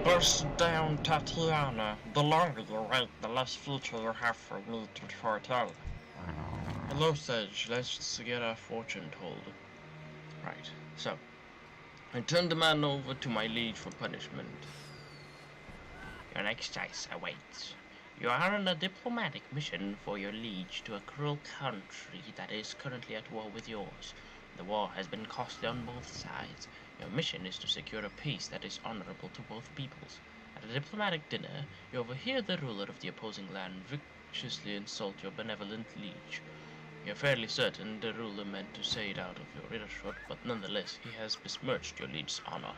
Burst down, Tatiana. The longer you wait, the less future you have for me to foretell. Hello, Sedge. Let's get our fortune told. Right, so I turned the man over to my liege for punishment. Your next choice awaits. You are on a diplomatic mission for your liege to a cruel country that is currently at war with yours. The war has been costly on both sides. Your mission is to secure a peace that is honorable to both peoples. At a diplomatic dinner, you overhear the ruler of the opposing land viciously insult your benevolent liege. You're fairly certain the ruler meant to say it out of your earshot, but nonetheless he has besmirched your liege's honor.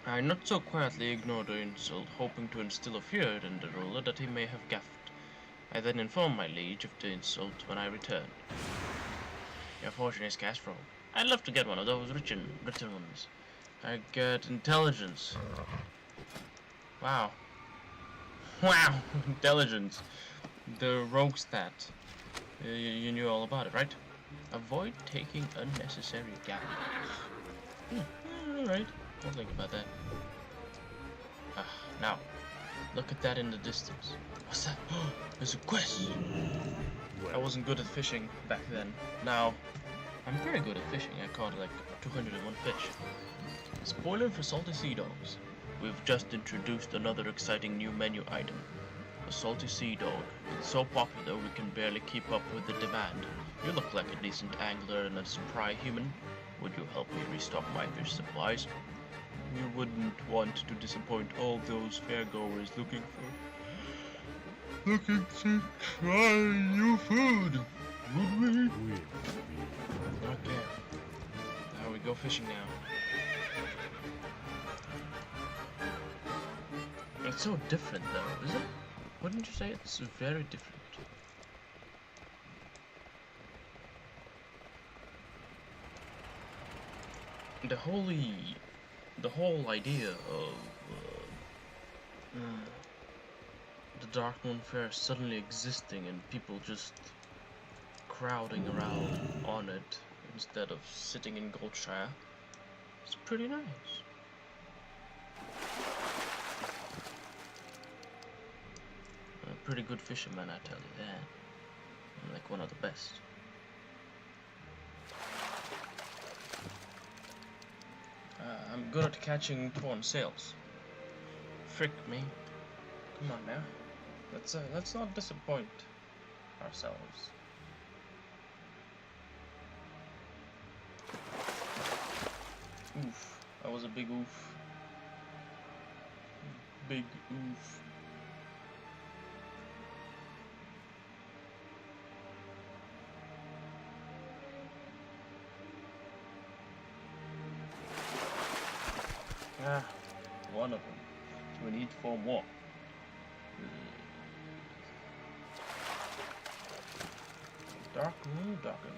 I not so quietly ignored the insult, hoping to instill a fear in the ruler that he may have gaffed. I then informed my liege of the insult when I returned. Your fortune is cast roll. I'd love to get one of those written ones. I get intelligence. Wow. Wow! Intelligence. The rogue stat. You knew all about it, right? Avoid taking unnecessary gambles. Alright. I'll think about that. Now, look at that in the distance. What's that? There's a quest! I wasn't good at fishing back then. Now, I'm very good at fishing. I caught like 201 fish. Spoiler for salty sea dogs. We've just introduced another exciting new menu item. A salty sea dog. It's so popular we can barely keep up with the demand. You look like a decent angler and a spry human. Would you help me restock my fish supplies? We wouldn't want to disappoint all those fairgoers looking to try new food, would we? Okay. Now we go fishing now. It's so different though, is it? Wouldn't you say it's very different? The whole idea of the Dark Moon Fair suddenly existing and people just crowding around on it instead of sitting in Goldshire, it's pretty nice. I'm a pretty good fisherman, I tell you that. I'm like one of the best. I'm good at catching torn sails. Frick me. Come on now. Let's not disappoint ourselves. Oof. That was a big oof. Big oof. One of them. So we need 4 more. Dark Moon Docken.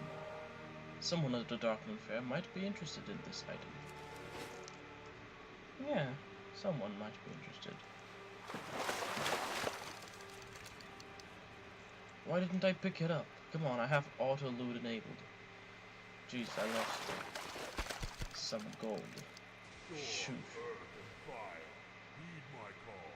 Someone at the Dark Moon Fair might be interested in this item. Yeah, someone might be interested. Why didn't I pick it up? Come on, I have auto loot enabled. Jeez, I lost some gold. Shoot. Fire. Heed my call.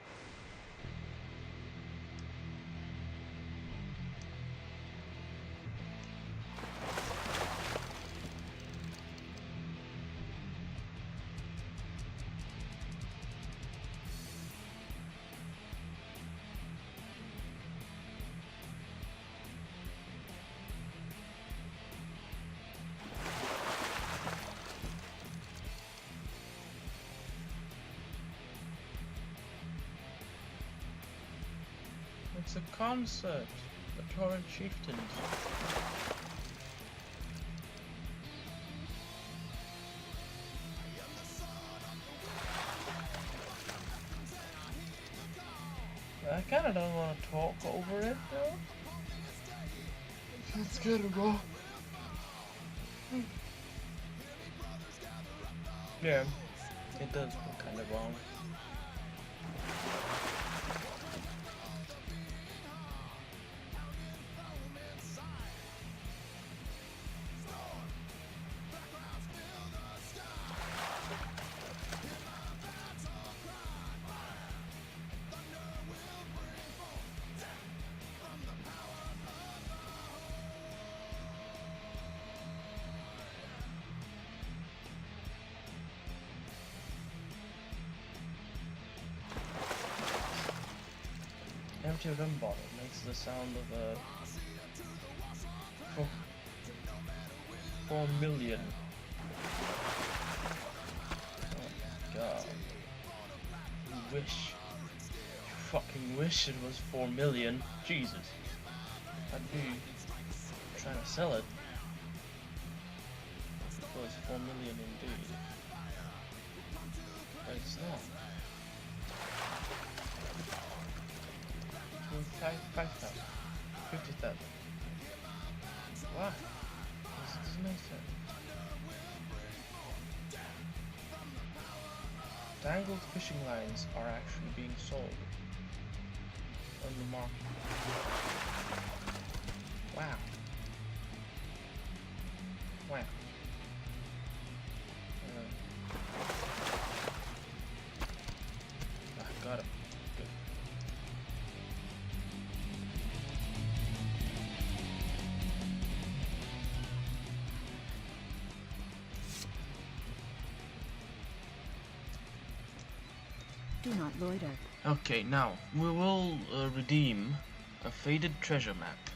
It's a concert. The Torrent Chieftains. I kinda don't want to talk over it though. It's getting rough. Yeah, it does look kind of wrong. Empty rum bottle makes the sound of a 4 million. Oh my god. You wish. You fucking wish it was 4 million. Jesus. I'd be trying to sell it. If it was 4 million indeed. But it's not. 5,000, 50,000. Why? This doesn't make sense. Dangled fishing lines are actually being sold on the market. Wow. Wow. I got it. Good. Do not loiter. Okay, now we will redeem a faded treasure map.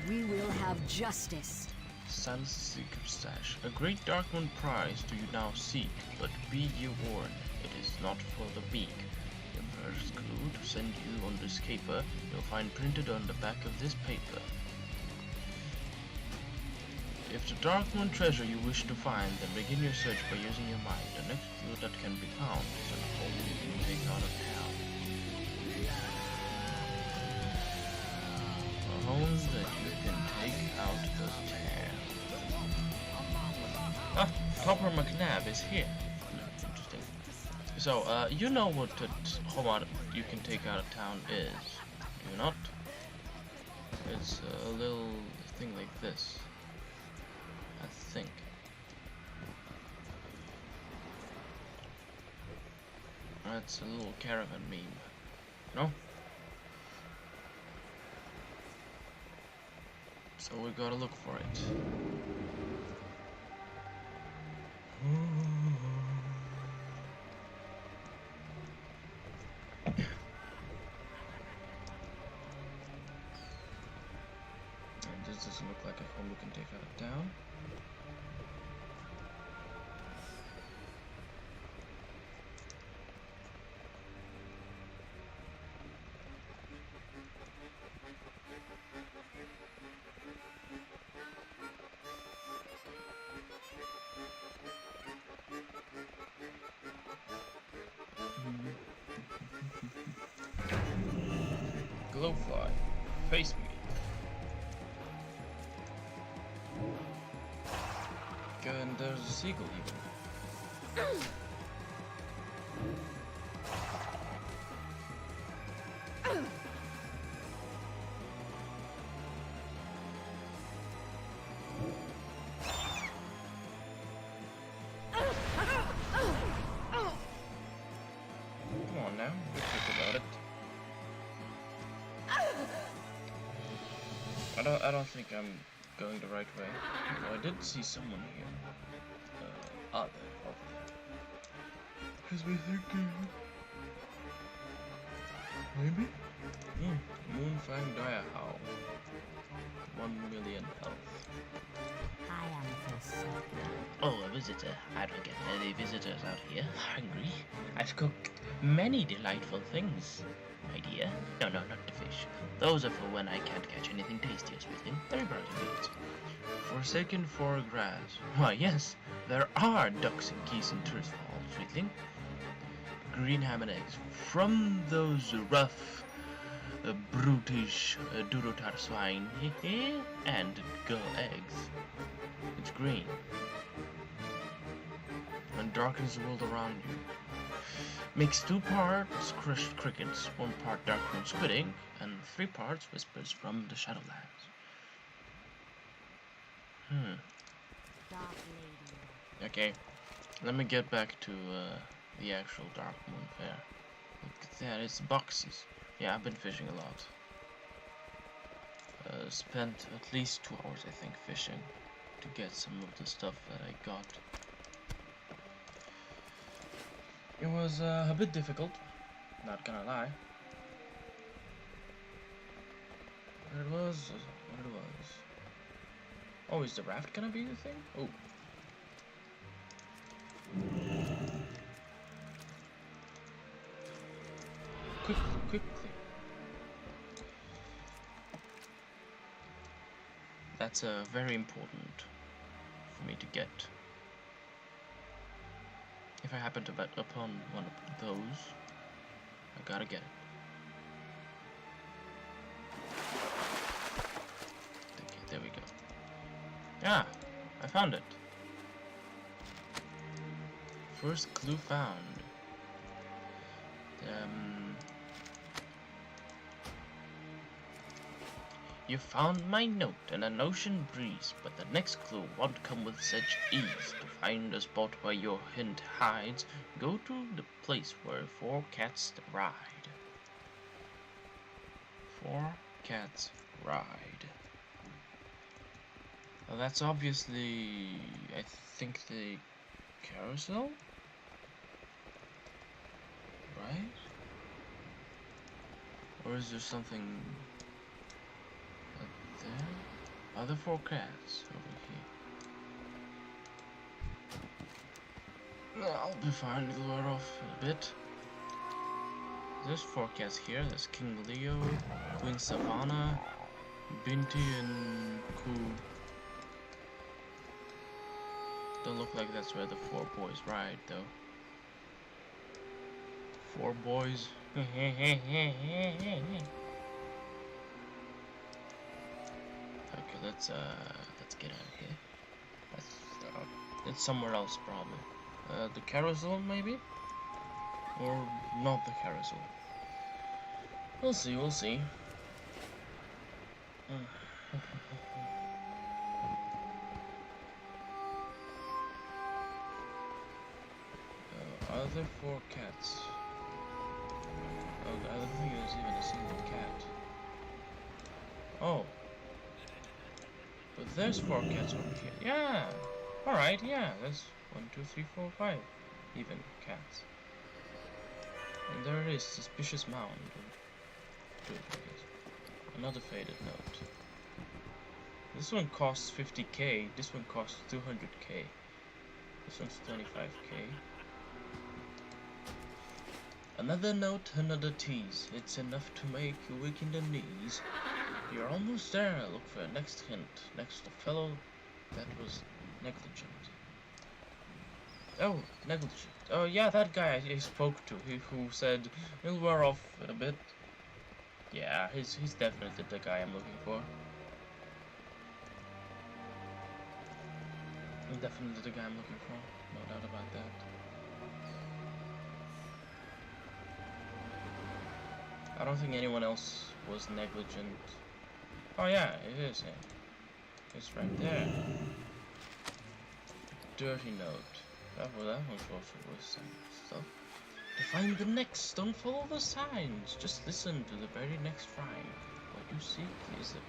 We will have justice. Silence the secret stash. A great Darkmoon prize do you now seek, but be ye warned, it is not for the weak. The Emperor's clue to send you on this caper you'll find printed on the back of this paper. If the Darkmoon treasure you wish to find, then begin your search by using your mind. The next clue that can be found is a hole you can take out of town. A hole that you can take out of town. Ah, Topper McNabb is here. Interesting. So, you know what hole you can take out of town is, do you not? It's a little thing like this. I think. That's a little caravan meme. No? So we gotta look for it. And this doesn't look like a home we can take out of town. Glowfly, face me. And there's a seagull even. Come on now, be quick about it. I don't think I'm going the right way. Oh, I did see someone here. There, over there. Because we thinking. Maybe? Moonfang Direhowl. 1 million health. I am thirsty. Oh, a visitor. I don't get many visitors out here. Hungry. I've cooked many delightful things, my dear. No, not the fish. Those are for when I can't catch anything tasty or sweetling. Very bright meat. Forsaken for grass. Why, yes, there are ducks and geese in Tourist Hall, sweetling. Green ham and eggs. From those rough brutish Durotar swine, and girl eggs. It's green. And darkens the world around you. Makes 2 parts crushed crickets, 1 part darkmoon squid ink, and 3 parts whispers from the Shadowlands. Dark Lady. Okay, let me get back to the actual Darkmoon Fair. Look at that, it's boxes. Yeah, I've been fishing a lot. Spent at least 2 hours, I think, fishing to get some of the stuff that I got. It was a bit difficult, not gonna lie. What it was. Oh, is the raft gonna be the thing? Oh. Quickly. That's very important for me to get. If I happen to bet upon one of those, I gotta get it. Okay, there we go. Yeah, I found it. First clue found. You found my note in an ocean breeze, but the next clue won't come with such ease. To find a spot where your hint hides, go to the place where 4 cats ride. 4 cats ride. Well, that's obviously, I think, the carousel? Right? Or is there something up there? Other 4 cats over here. I'll be fine to lure off a bit. There's 4 cats here. There's King Leo, Queen Savannah, Binti, and Ku. Don't look like that's where the 4 boys ride, though. 4 boys. Okay, let's get out of here. It's somewhere else, probably. The carousel, maybe? Or not the carousel. We'll see. Other 4 cats. Oh, I don't think there's even a single cat. Oh. But there's 4 cats over here. Yeah! Alright, yeah, there's 1, 2, 3, 4, 5 even cats. And there it is, suspicious mound. Good, I guess. Another faded note. This one costs 50k, this one costs 200k. This one's 25k. Another note, another tease. It's enough to make you weak in the knees. You're almost there. Look for a next hint. Next to fellow that was negligent. Oh, negligent. Oh yeah, that guy I spoke to, who said he'll wear off in a bit. Yeah, he's definitely the guy I'm looking for. Definitely the guy I'm looking for. No doubt about that. I don't think anyone else was negligent. Oh yeah, it is him. It's right there. Dirty note. That one's also worth some stuff. To find the next, don't follow the signs. Just listen to the very next rhyme. What you seek is a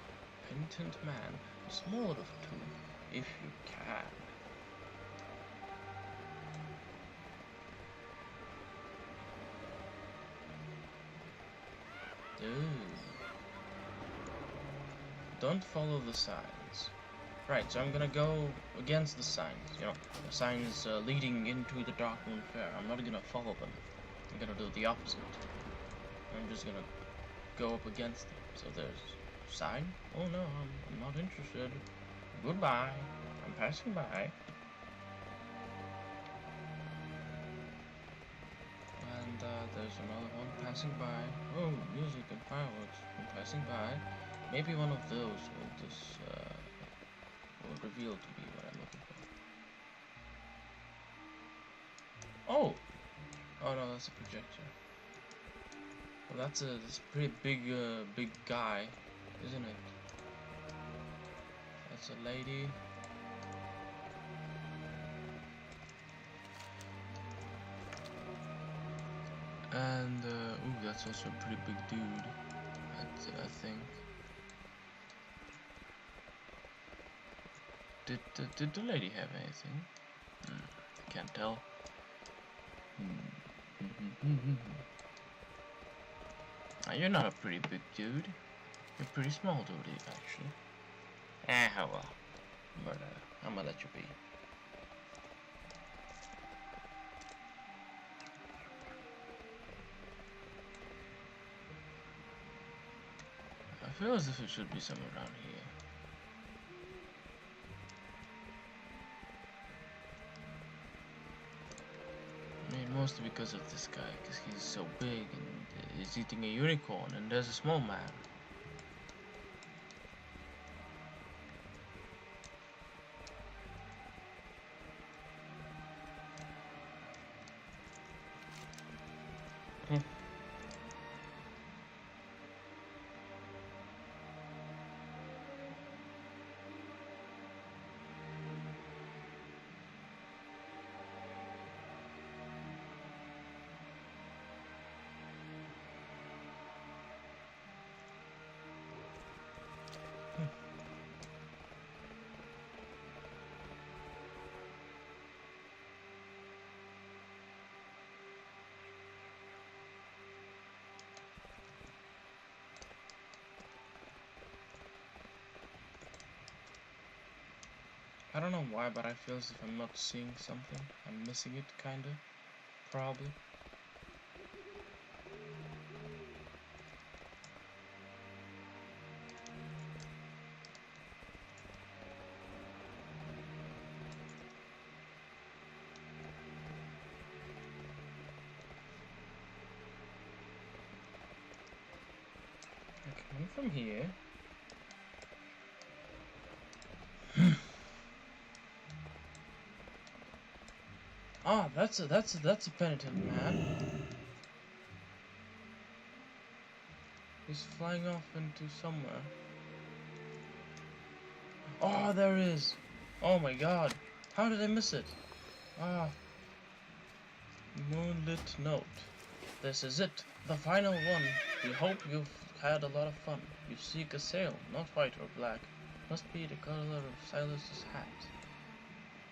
penitent man, a small of 2, if you can. Don't follow the signs. Right, so I'm gonna go against the signs, you know, the signs leading into the Darkmoon Fair. I'm not gonna follow them. I'm gonna do the opposite. I'm just gonna go up against them. So there's sign. Oh no, I'm not interested. Goodbye. I'm passing by. And there's there's another one passing by. Oh, music and fireworks passing by. Maybe one of those will reveal to be what I'm looking for. Oh! Oh no, that's a projector. Well, that's a pretty big guy, isn't it? That's a lady. And ooh, that's also a pretty big dude. I think. Did the lady have anything? I can't tell. You're not a pretty big dude. You're pretty small dude, actually. Ah, well. But I'm gonna let you be. I feel as if it should be somewhere around here. I mean, mostly because of this guy, because he's so big and he's eating a unicorn, and there's a small man. I don't know why, but I feel as if I'm not seeing something. I'm missing it, kinda. Probably. Coming from here. Ah, that's a penitent man. He's flying off into somewhere. Oh, there he is. Oh my god. How did I miss it? Ah. Moonlit note. This is it. The final one. We hope you've had a lot of fun. You seek a sail, not white or black. Must be the color of Silas's hat.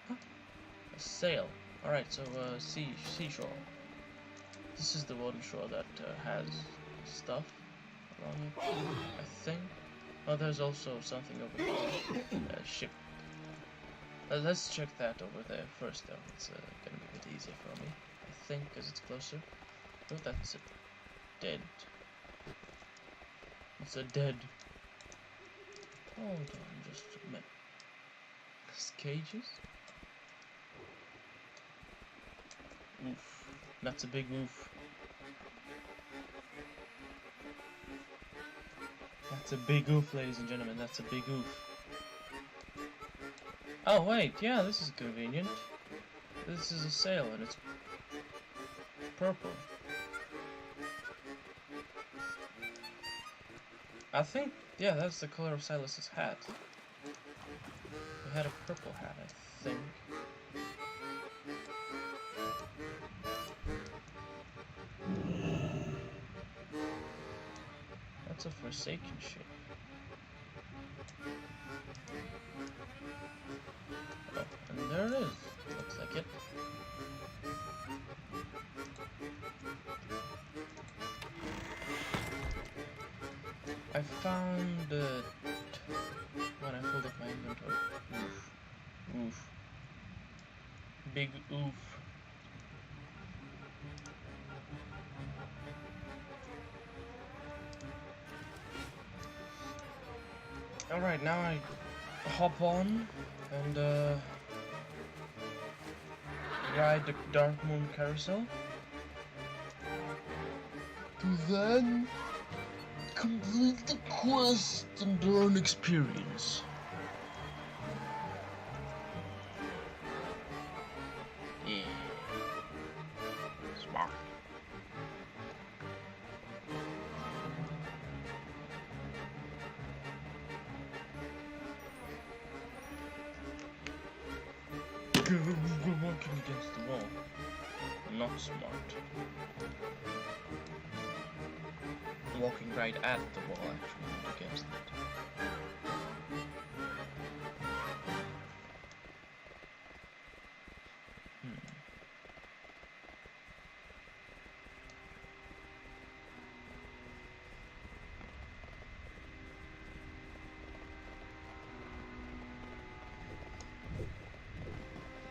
Huh? A sail. Alright, so seashore. This is the one shore that has stuff along it, I think. Oh, there's also something over here. A ship. Let's check that over there first, though. It's gonna be a bit easier for me, I think, because it's closer. Oh, that's it. Dead. It's a dead. Hold on just a minute. These cages? Oof. That's a big oof. That's a big oof, ladies and gentlemen. That's a big oof. Oh, wait. Yeah, this is convenient. This is a sail, and it's purple. I think, yeah, that's the color of Silas's hat. He had a purple hat, I think. That's a forsaken ship. Oh, and there it is. Looks like it. I found it when I filled up my inventory. Oof. Oof. Big oof. Alright, now I hop on and ride the Dark Moon Carousel. to then complete the quest and earn experience. Yeah. Smart. We're walking against the wall. Not smart. Walking right at the wall, actually, not against it.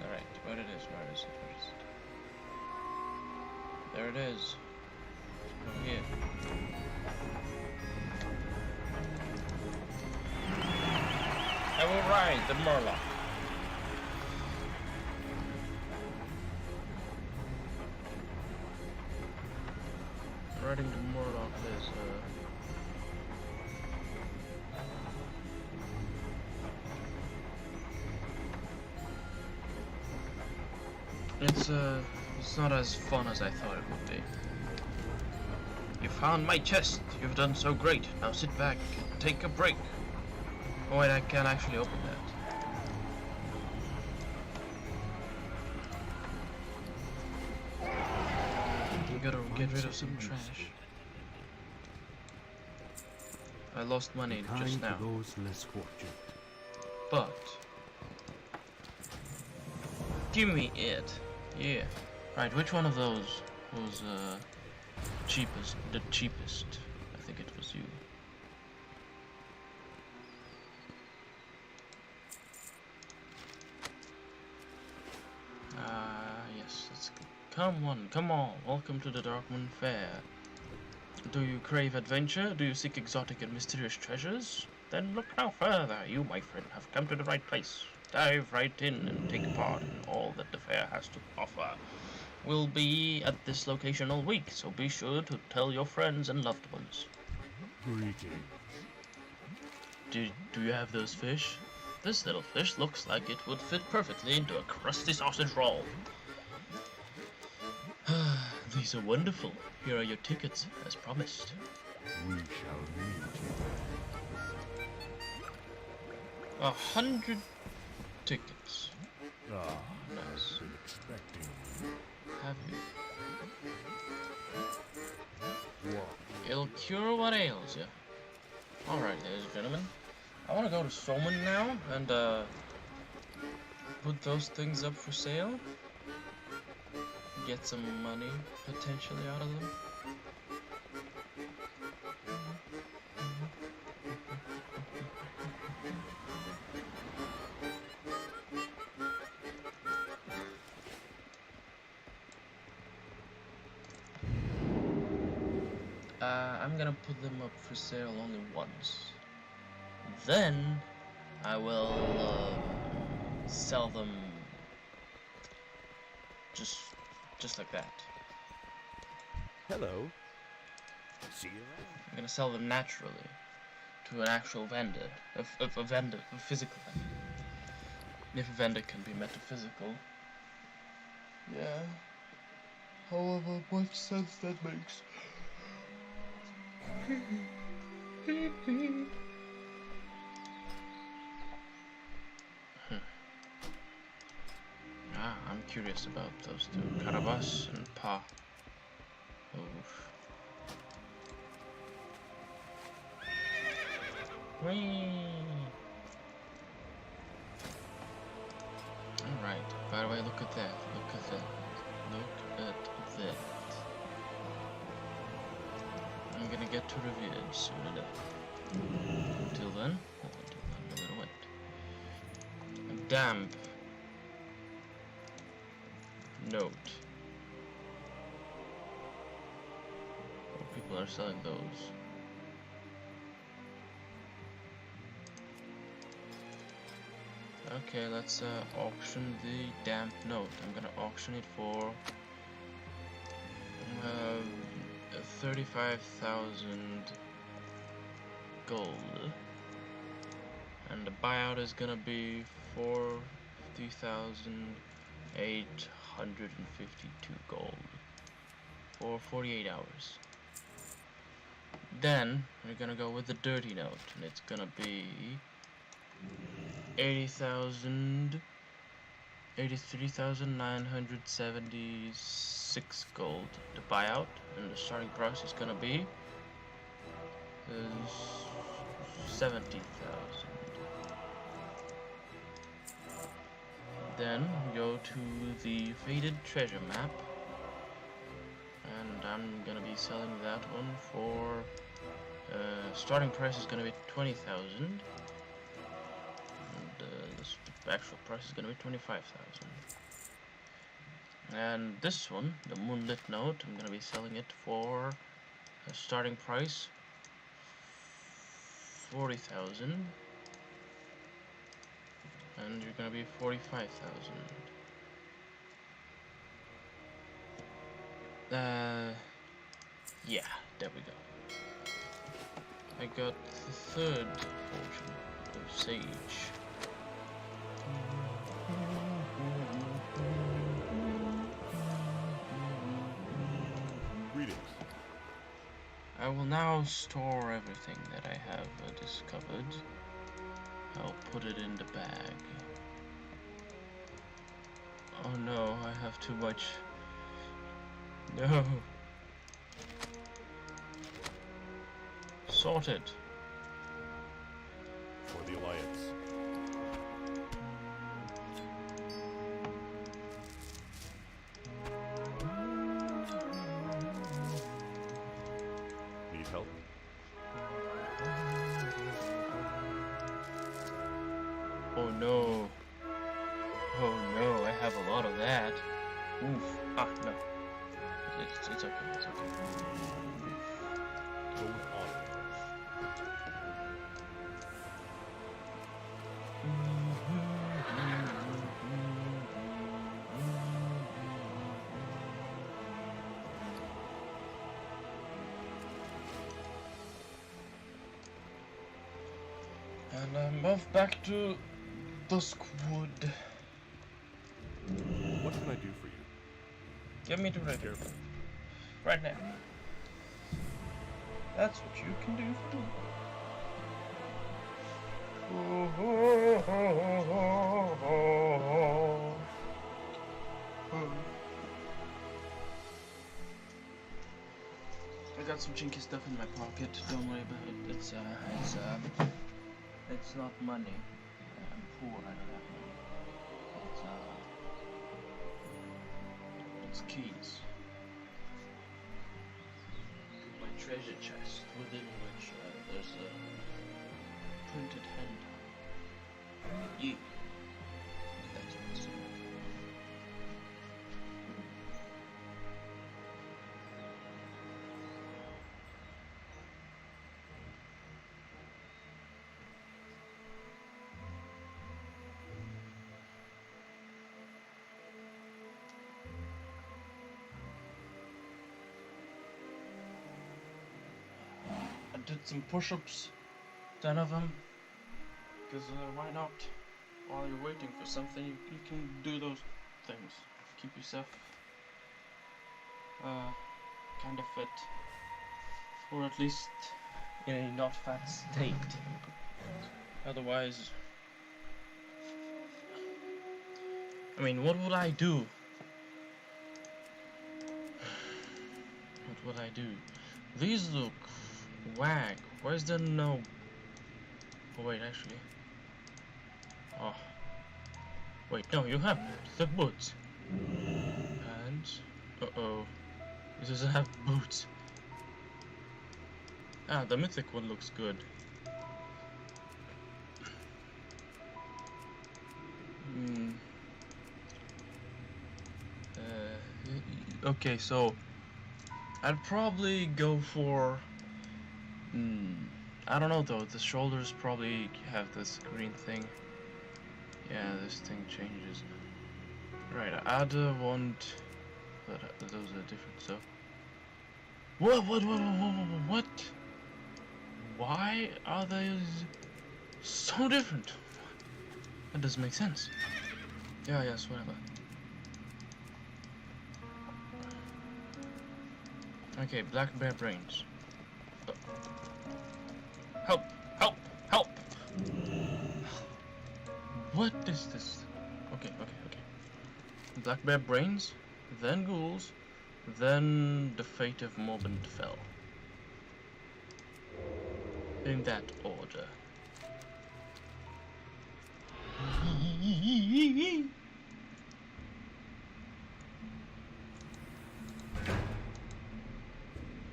Alright, where it is, where is it, where is it? There it is. Over here. I will ride the Murloc. Riding the Murloc is it's not as fun as I thought it would be. You found my chest. You've done so great. Now sit back and take a break. Oh wait, I can't actually open that. We gotta get rid of some trash. I lost money just now. But give me it. Yeah. Right, which one of those was cheapest? The cheapest. I think it was you. Yes, let's go. Come on, welcome to the Darkmoon Fair. Do you crave adventure? Do you seek exotic and mysterious treasures? Then look no further. You, my friend, have come to the right place. Dive right in and take part in all that the fair has to offer. We'll be at this location all week, so be sure to tell your friends and loved ones. Greetings. Do you have those fish? This little fish looks like it would fit perfectly into a crusty sausage roll. These are wonderful. Here are your tickets, as promised. We shall meet. 100 tickets. Ah, Nice. been expecting Have you? you. Walk. It'll cure what ails you. Alright, ladies and gentlemen. I want to go to Solman now and put those things up for sale. Get some money potentially out of them. I'm gonna put them up for sale only once. Then I will sell them just like that. Hello. See you around. I'm gonna sell them naturally to an actual vendor, a physical vendor. If a vendor can be metaphysical. Yeah. However much sense that makes. I'm curious about those two, Carabas and Pa. Oof. Whee! Alright, by the way, look at that, look at that, look at that. I'm gonna get to Revered soon enough. Until then, a little wait. A damp note. Oh, people are selling those. Okay, let's auction the damp note. I'm gonna auction it for 35,000 gold, and the buyout is gonna be 40,852 gold for 48 hours. Then we're gonna go with the dirty note, and it's gonna be 83,976 gold to buy out, and the starting price is gonna be 70,000. Then we go to the faded treasure map, and I'm gonna be selling that one for starting price is gonna be 20,000. The actual price is gonna be 25,000. And this one, the Moonlit Note, I'm gonna be selling it for a starting price 40,000, and you're gonna be 45,000. Yeah, there we go. I got the third fortune of Sage. Greetings. I will now store everything that I have discovered. I'll put it in the bag. Oh no, I have too much. No. Sorted. For the Alliance. Need help? Oh no. Oh no, I have a lot of that. Oof. Ah, no. It's okay, it's okay. Code honor. And I'm off back to Duskwood. What can I do for you? Give me the ribbon. Careful. Right now. That's what you can do for me. I got some chinky stuff in my pocket. Don't worry about it. It's not money. I'm poor. I don't have money. It's keys. My treasure chest, within which there's a printed hand. Yeah. That's what's in it. I did some push-ups, 10 of them, because why not? While you're waiting for something, you can do those things. Keep yourself kind of fit, or at least in a not fat state. Otherwise, I mean, what would I do? What would I do? These look whack. Why is there no... Oh wait, actually. Oh. Wait, no, you have the boots. And... Uh-oh. This doesn't have boots. Ah, the mythic one looks good. Okay, so... I'd probably go for... I don't know though, the shoulders probably have this green thing. Yeah, this thing changes. Right, I'd want... But those are different, so... What? Why are they so different? That doesn't make sense. Yeah, yes, whatever. Okay, black bear brains. Help! Help! Help! What is this? Okay. Black bear brains, then ghouls, then the fate of Morbid fell. In that order.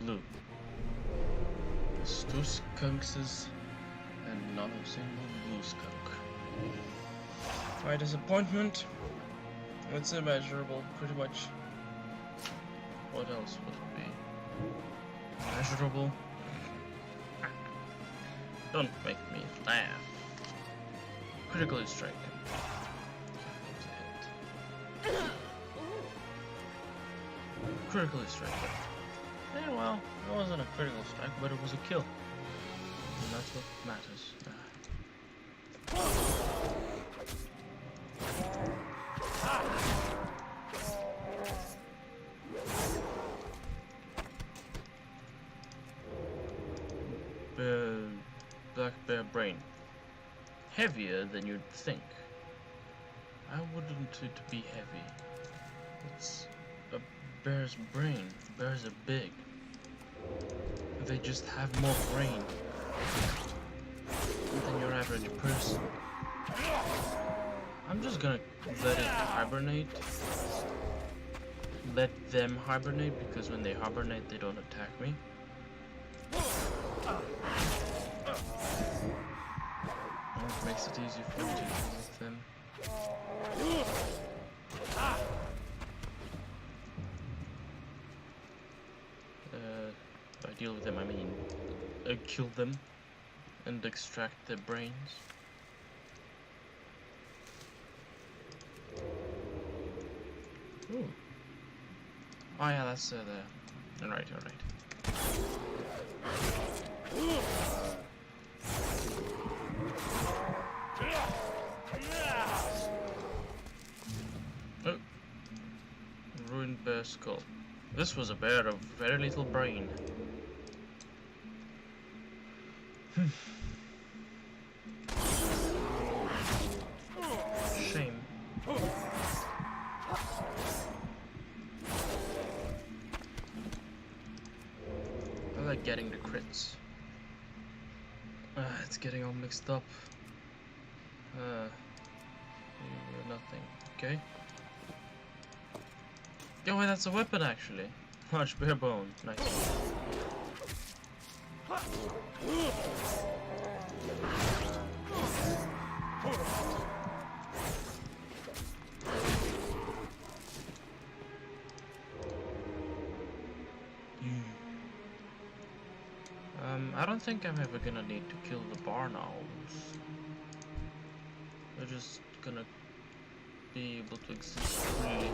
Blue. There's 2 skunkses and not a single blue skunk. My disappointment. It's immeasurable, pretty much. What else would it be? Measurable? Don't make me laugh. Critically strike him. Critically strike him. Yeah, well, it wasn't a critical strike, but it was a kill. And that's what matters. Black bear brain. Heavier than you'd think. Why wouldn't it be heavy? It's a bear's brain. Bears are big. They just have more brain than your average person. I'm just gonna let it hibernate. Let them hibernate, because when they hibernate they don't attack me. It makes it easier for me to deal with them. By deal with them I mean kill them and extract their brains. Ooh. Oh yeah, that's there. Alright. Oh. Ruined bear skull. This was a bear of very little brain. Shame. I like getting the crits. It's getting all mixed up. Nothing. Okay. Oh wait, that's a weapon actually. Large bear bone. Nice. I don't think I'm ever gonna need to kill the barn owls. They're just gonna be able to exist freely.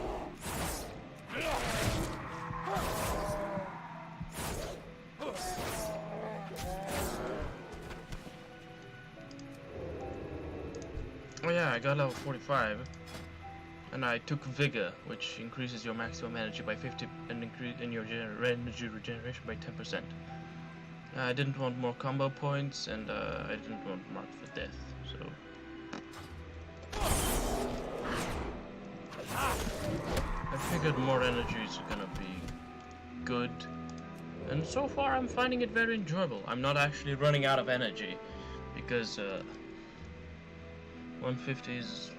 Oh yeah, I got level 45, and I took Vigor, which increases your maximum energy by 50 and increase in your energy regeneration by 10%. I didn't want more combo points, and I didn't want Mark for Death, so. I figured more energies are gonna be good, and so far I'm finding it very enjoyable. I'm not actually running out of energy, because 150 is,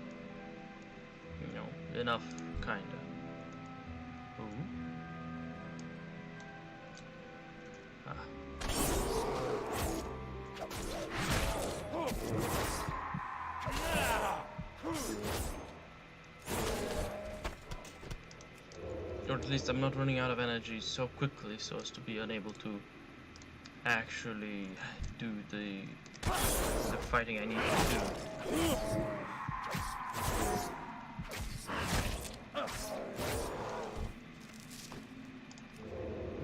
you know, enough, kinda. Ooh. Ah. Or at least I'm not running out of energy so quickly so as to be unable to actually do the fighting I need to do.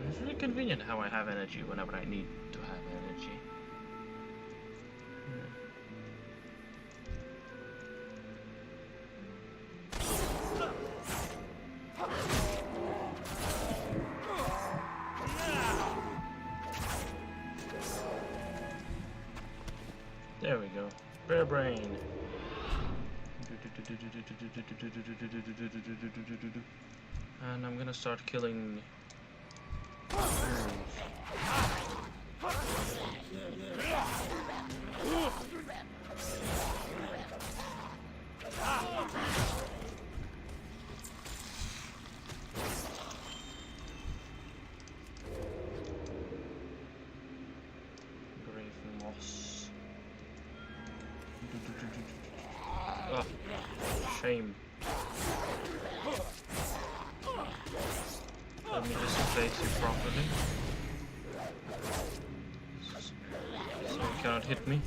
It's really convenient convenient how I have energy whenever I need to have energy. There we go. Bear brain. And I'm gonna start killing. Grave moss. Oh, shame. Let me just place you properly. So you cannot hit me.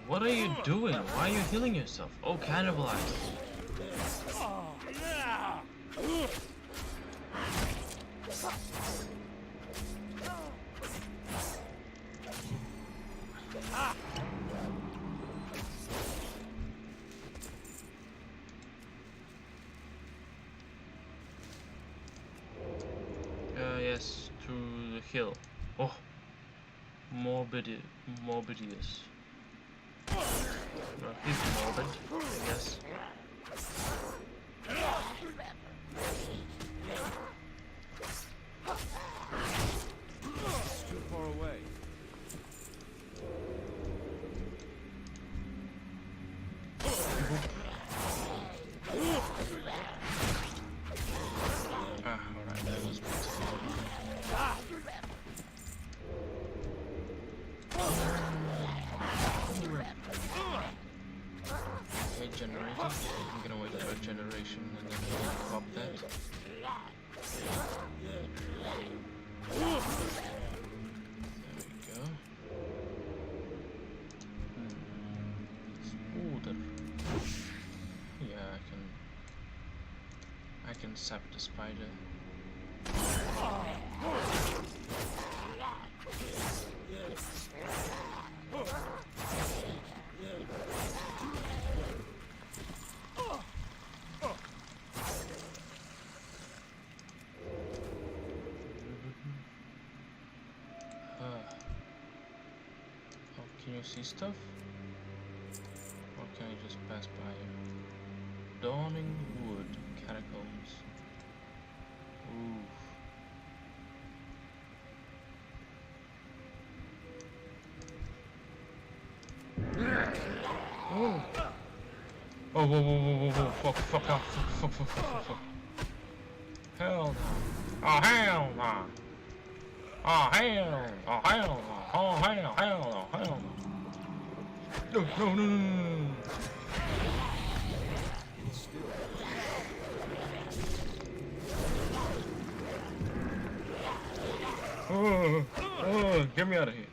What are you doing? Why are you healing yourself? Oh, cannibalize. Yes, to the hill. Oh, Morbidious. Well, he's morbid, I guess. It's too far away. Alright, that was generated. I'm gonna wait for a generation and then pop that. There we go. Smoother. Yeah, I can sap the spider. Can you see stuff? Or can I just pass by you? Dawning wood, catacombs. Ooh. Oh! Oh, whoa, whoa, whoa, whoa, whoa, fuck off, fuck. Hell no. Oh, hell no. Oh, hell no. Oh, hell no. Oh, hell no. No. Oh, get me out of here.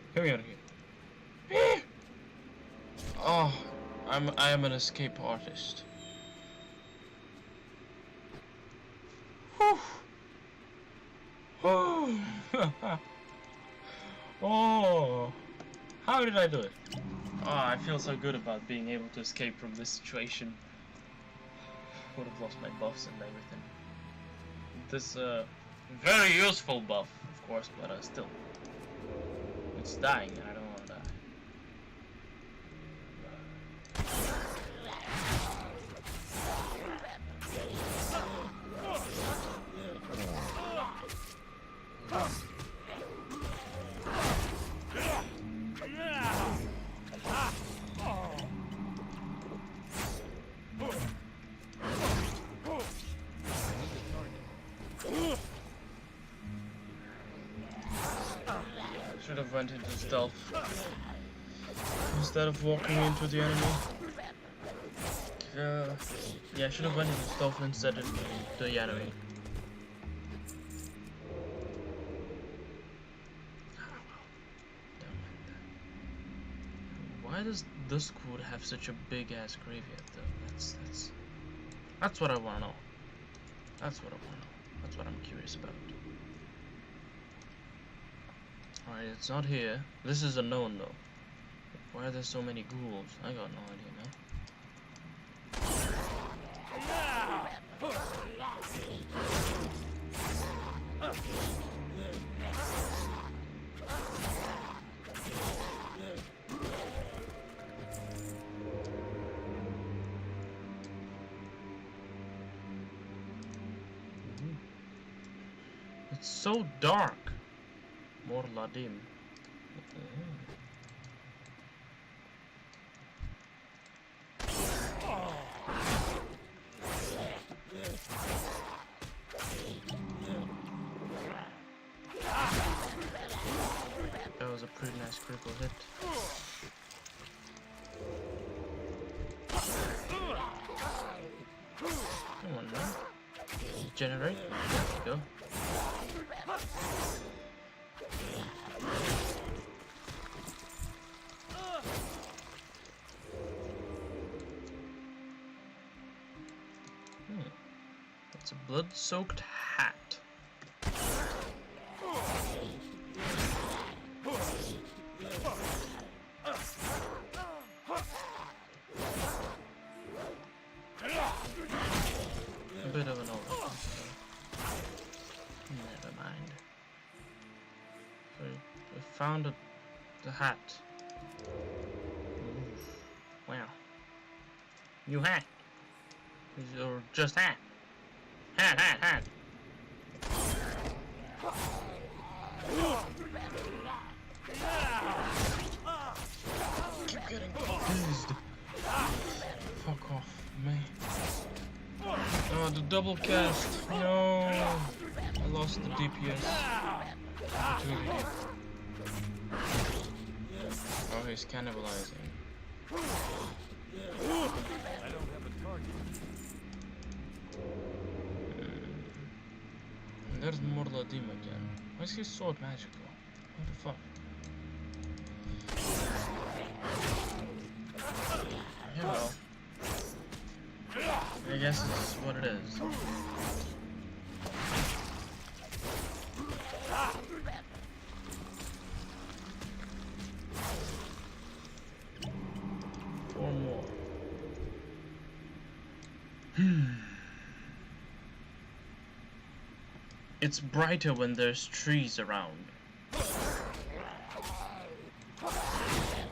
Oh, I am an escape artist. Whew. Oh, how did I do it? Oh, I feel so good about being able to escape from this situation. Would have lost my buffs and everything. This very useful buff, of course, but still, it's dying, and I don't want to die. Should have went into stealth instead of walking into the enemy. Yeah, I should have went into stealth instead of the enemy. Why does this school have such a big ass graveyard though? That's what I wanna know. That's what I wanna know. That's what I'm curious about. Alright, it's not here. This is a known though. Why are there so many ghouls? I got no idea, man. It's so dark. More Ladim. That was a pretty nice critical hit. Come on now. Generate. There we go. It's a blood-soaked hat. A bit of an overkill. Never mind. So we found the hat. Ooh. Wow. New hat. Or just hat. Hat. Keep getting confused. Fuck off, man. Oh, the double cast. No. I lost the DPS. Oh, he's cannibalizing. I don't have a target. There's more Ladim again. Why is his sword magical? What the fuck? Yeah, well. I guess this is what it is. Four more. It's brighter when there's trees around.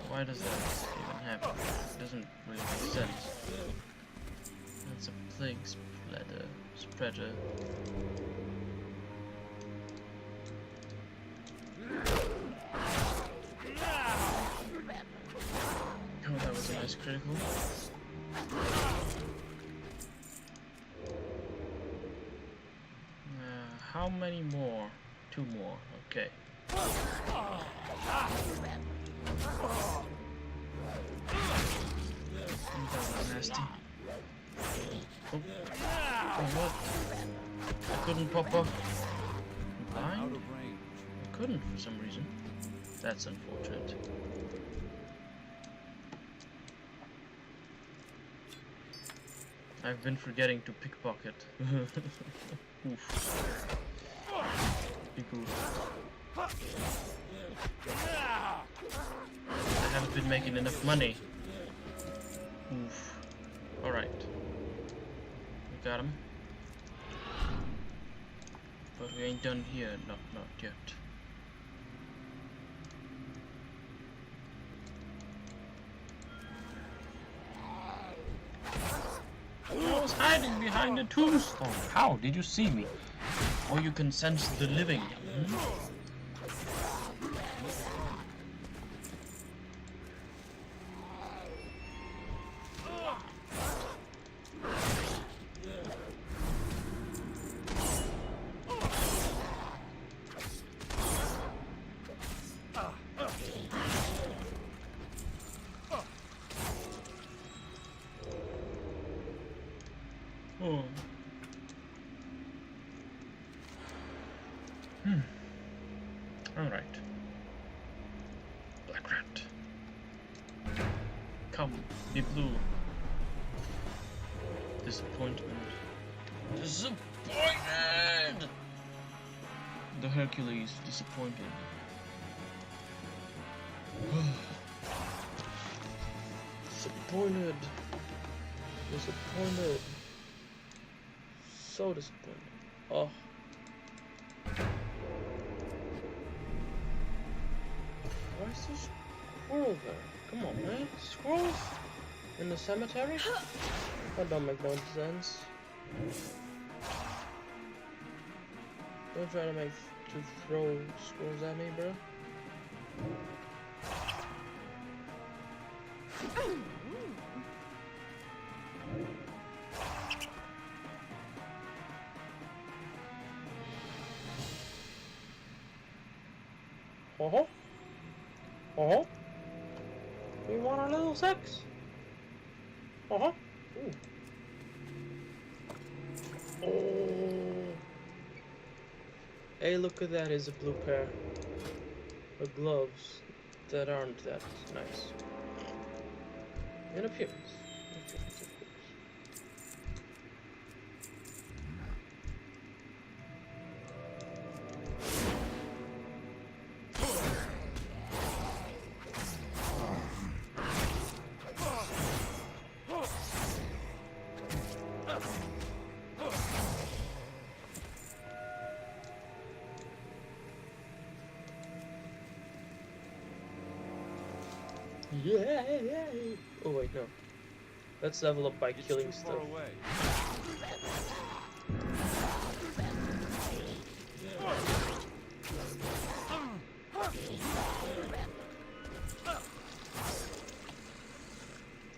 Why does that even happen? It doesn't really make sense. That's a plague spreader. Oh, that was a nice critical. How many more? 2 more. Okay. That was nasty. Oh, what? I couldn't pop up. Blind? I couldn't for some reason. That's unfortunate. I've been forgetting to pickpocket. Oof. Be cool. I haven't been making enough money. Oof. Alright. We got him. But we ain't done here. Not yet. I was hiding behind a tombstone. How did you see me? Or you can sense the living. Oh. Alright. Black rat. The blue. Disappointment. Disappointed! The Hercules, disappointed. Disappointed. Disappointed. So disappointed. Oh. Why is there a squirrel there? Come on, man. Squirrels? In the cemetery? That don't make no sense. Don't try to throw squirrels at me, bro. Oh, oh, we want a little sex. Oh, oh. Hey, look at that! Is a blue pair of gloves that aren't that nice in appearance. Yeah. Oh wait, no. Let's level up by killing stuff.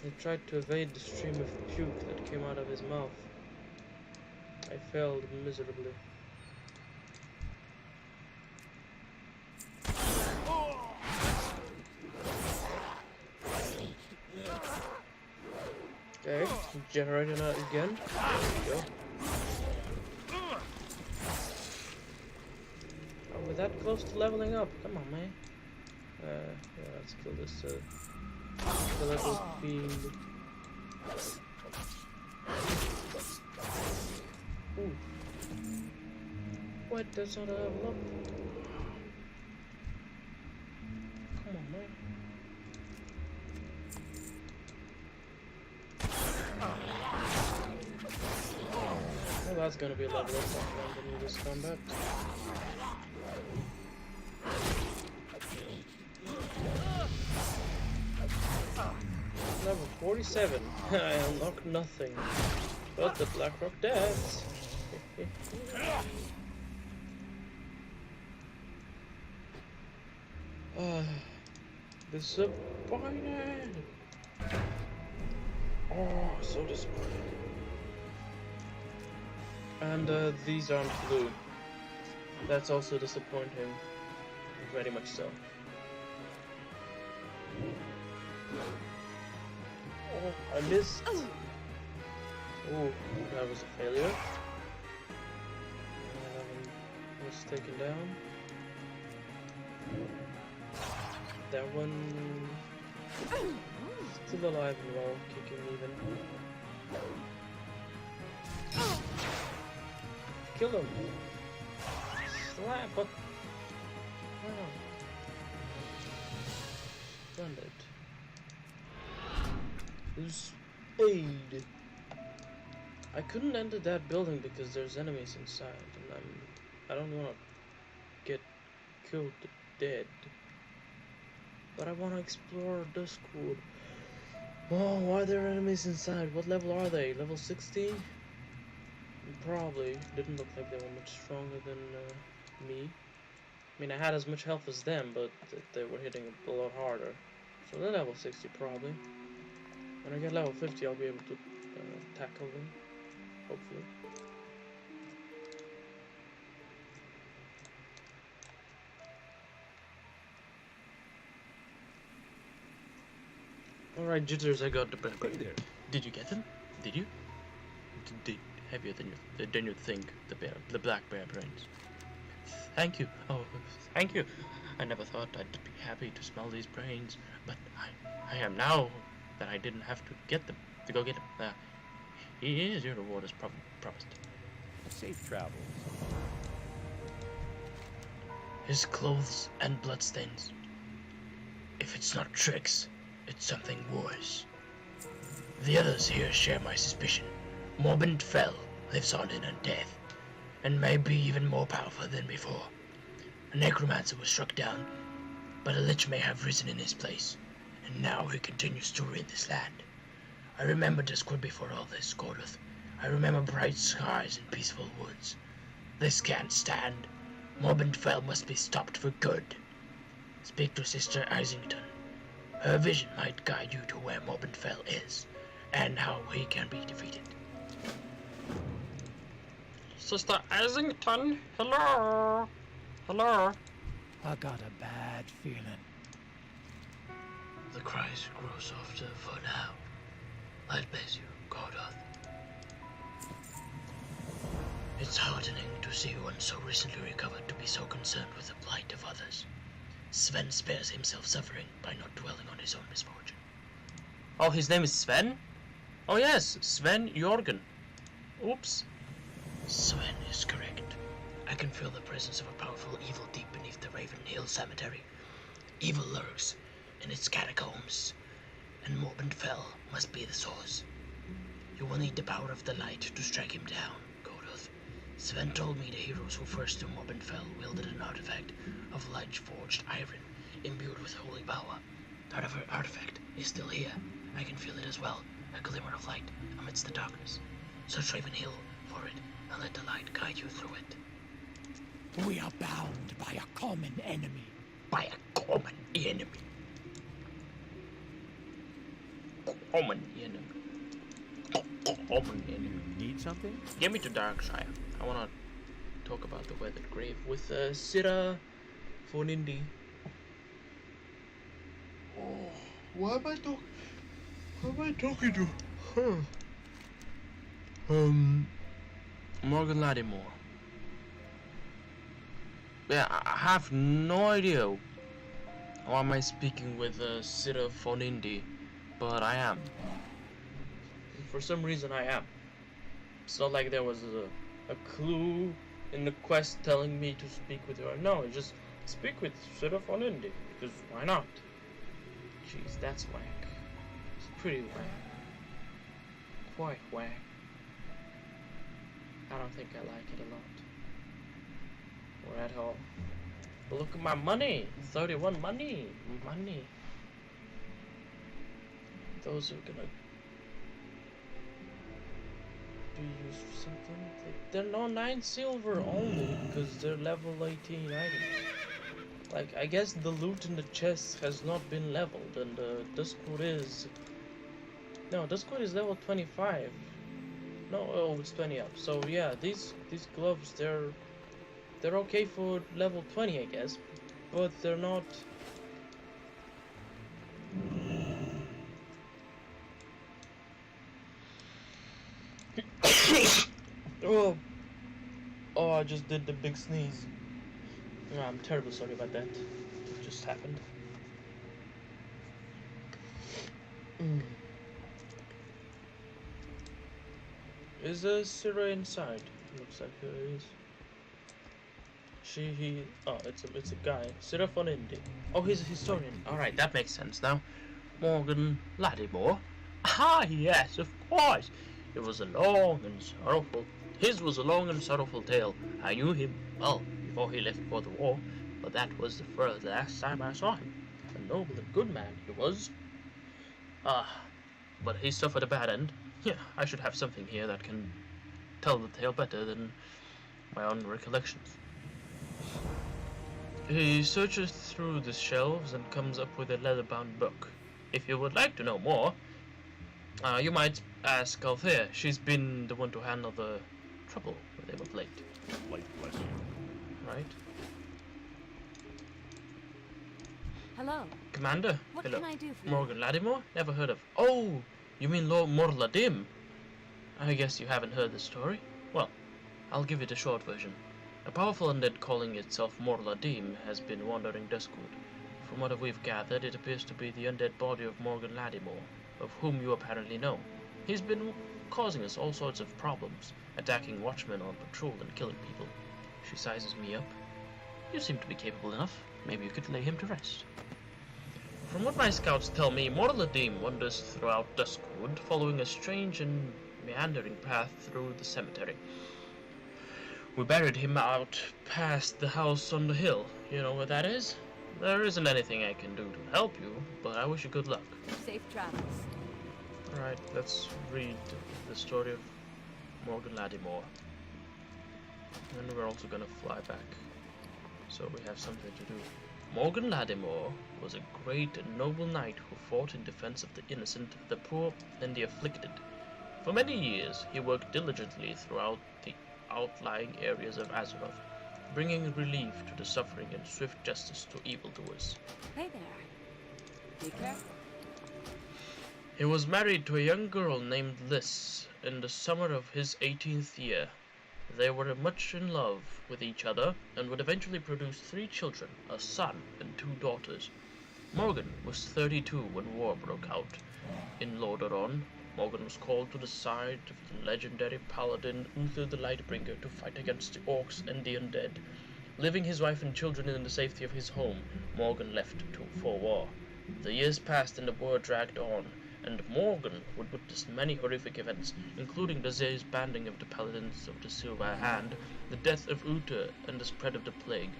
He tried to evade the stream of puke that came out of his mouth. I failed miserably. Okay, generating that again. There we go. Oh, we're that close to leveling up. Come on, man. Yeah, let's kill this skeletal fiend. Ooh. What? That's not a level up. Come on, man. Well, that's gonna be a level up in this combat. Level 47. I unlocked nothing but the Blackrock Dance. Disappointed. Oh, so disappointed. And these aren't blue. That's also disappointing. Very much so. Oh, I missed. Oh, that was a failure. That one was taken down. That one still alive and well, kicking even. Kill him! Slap! Oh. Splendid. Spade. I couldn't enter that building because there's enemies inside, and I don't want to get killed dead. But I want to explore Duskwood. Oh, why are there enemies inside? What level are they? Level 16? Probably. Didn't look like they were much stronger than me. I mean, I had as much health as them, but they were hitting a lot harder. So they're level 60 probably. When I get level 50, I'll be able to tackle them. Hopefully. Alright, Jitters, I got the bear brain. Hey there. Did you get them? Did you? Heavier than you think, the black bear brains. Thank you. Oh, thank you. I never thought I'd be happy to smell these brains, but I am now. that I didn't have to get them to go get them. Here's your reward as promised. Safe travels. His clothes and bloodstains. If it's not tricks, it's something worse. The others here share my suspicion. Morbid Fell lives on in undeath, and may be even more powerful than before. A necromancer was struck down, but a lich may have risen in his place, and now he continues to rid this land. I remember Discord before all this, Gordoth. I remember bright skies and peaceful woods. This can't stand. Morbid Fell must be stopped for good. Speak to Sister Isington. Her vision might guide you to where Morbid Fell is, and how he can be defeated. Sister Isington, hello? Hello? I got a bad feeling. The cries grow softer for now. God bless you, Gordoth. It's heartening to see one so recently recovered to be so concerned with the plight of others. Sven spares himself suffering by not dwelling on his own misfortune. Oh, his name is Sven? Oh yes, Sven Jorgen. Oops. Sven is correct. I can feel the presence of a powerful evil deep beneath the Raven Hill Cemetery. Evil lurks in its catacombs, and Morbid Fell must be the source. You will need the power of the light to strike him down, Gordoth. Sven told me the heroes who first to Morbid Fell wielded an artifact of light-forged iron, imbued with holy power. That artifact is still here. I can feel it as well, a glimmer of light amidst the darkness. Search Raven Hill for it, and let the light guide you through it. We are bound by a common enemy. By a common enemy. Common enemy. Common enemy. Need something? Get me to Darkshire. I want to talk about the Weathered Grave with Sira Fonindi. Oh, why am I talking to? Morgan Lattimore. Yeah, I have no idea why am I speaking with Sira Fonindi, but I am. For some reason I am. It's not like there was a clue in the quest telling me to speak with her. No, just speak with Sira Fonindi, because why not? Jeez, that's whack. It's pretty whack. Quite whack. I don't think I like it a lot. Or at all. But look at my money! 31 money! Money. Those are gonna be used for something. They're no 9 silver only because they're level 18 items. Like, I guess the loot in the chest has not been leveled, and Discord is... No, Discord is level 25. No, oh, it's 20 up. So yeah, these gloves, they're okay for level 20, I guess, but they're not... Oh, I just did the big sneeze. No, I'm terribly sorry about that. It just happened. Is Sira inside? Looks like there is. Oh, it's a guy. Sira Fonindi. Oh, he's a historian. Alright, that makes sense now. Morgan Lattimore. Ah, yes, of course. It was a long and sorrowful. His was a long and sorrowful tale. I knew him well before he left for the war, but that was the last time I saw him. A noble and good man he was. But he suffered a bad end. Yeah, I should have something here that can tell the tale better than my own recollections. He searches through the shelves and comes up with a leather-bound book. If you would like to know more, you might ask Althea. She's been the one to handle the trouble with him of late. Light bless you. Right? Hello. Commander? What Hello. can I do for you? Morgan Lattimore? Never heard of... Oh! You mean Lord Morladim? I guess you haven't heard the story. Well, I'll give it a short version. A powerful undead calling itself Morladim has been wandering Duskwood. From what we've gathered, it appears to be the undead body of Morgan Lattimore. of whom you apparently know. He's been causing us all sorts of problems, attacking watchmen on patrol and killing people. She sizes me up. You seem to be capable enough. Maybe you could lay him to rest. From what my scouts tell me, Morladim wanders throughout Duskwood, following a strange and meandering path through the cemetery. We buried him out past the house on the hill. You know where that is? There isn't anything I can do to help you, but I wish you good luck. Safe travels. Alright, let's read the story of Morgan Lattimore. And we're also gonna fly back, so we have something to do. Morgan Lattimore was a great and noble knight who fought in defense of the innocent, the poor, and the afflicted. For many years, he worked diligently throughout the outlying areas of Azeroth, bringing relief to the suffering and swift justice to evildoers. Hey there. Be careful. He was married to a young girl named Liz in the summer of his 18th year. They were much in love with each other and would eventually produce 3 children, a son and 2 daughters. Morgan was 32 when war broke out. In Lordaeron, Morgan was called to the side of the legendary paladin Uther the Lightbringer to fight against the orcs and the undead. Leaving his wife and children in the safety of his home, Morgan left for war. The years passed and the war dragged on, and Morgan would witness many horrific events, including the disbanding of the Paladins of the Silver Hand, the death of Uther, and the spread of the plague.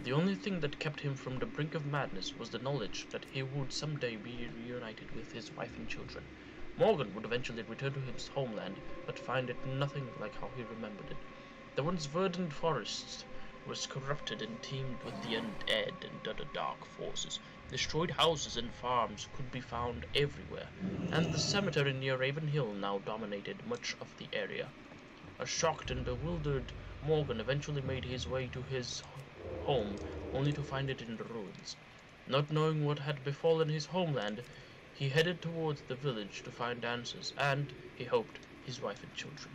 The only thing that kept him from the brink of madness was the knowledge that he would someday be reunited with his wife and children. Morgan would eventually return to his homeland, but find it nothing like how he remembered it. The once verdant forests was corrupted and teemed with the undead and other dark forces. Destroyed houses and farms could be found everywhere, and the cemetery near Raven Hill now dominated much of the area. A shocked and bewildered Morgan eventually made his way to his home, only to find it in ruins. Not knowing what had befallen his homeland, he headed towards the village to find answers, and, he hoped, his wife and children.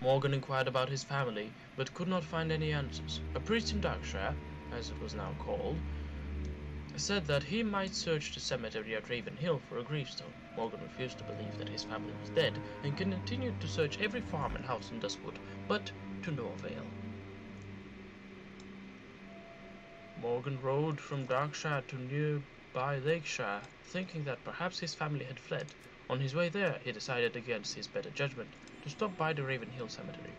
Morgan inquired about his family, but could not find any answers. A priest in Darkshire, as it was now called, said that he might search the cemetery at Raven Hill for a gravestone. Morgan refused to believe that his family was dead, and continued to search every farm and house in Duskwood, but to no avail. Morgan rode from Darkshire to nearby Lakeshire, thinking that perhaps his family had fled. On his way there, he decided against his better judgment to stop by the Raven Hill Cemetery.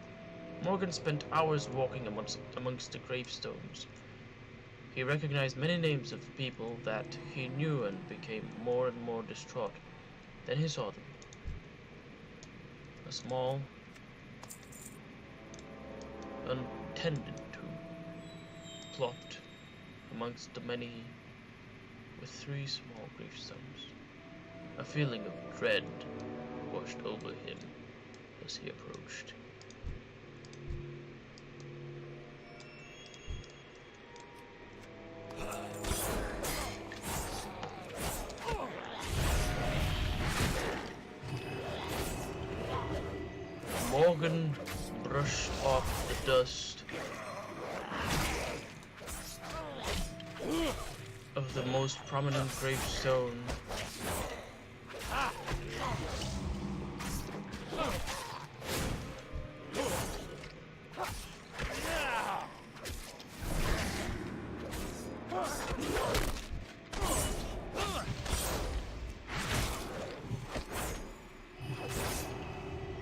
Morgan spent hours walking amongst the gravestones. He recognized many names of people that he knew and became more and more distraught. Then he saw them. A small, untended to plot amongst the many with 3 small gravestones. A feeling of dread washed over him as he approached. Morgan brushed off the dust of the most prominent gravestone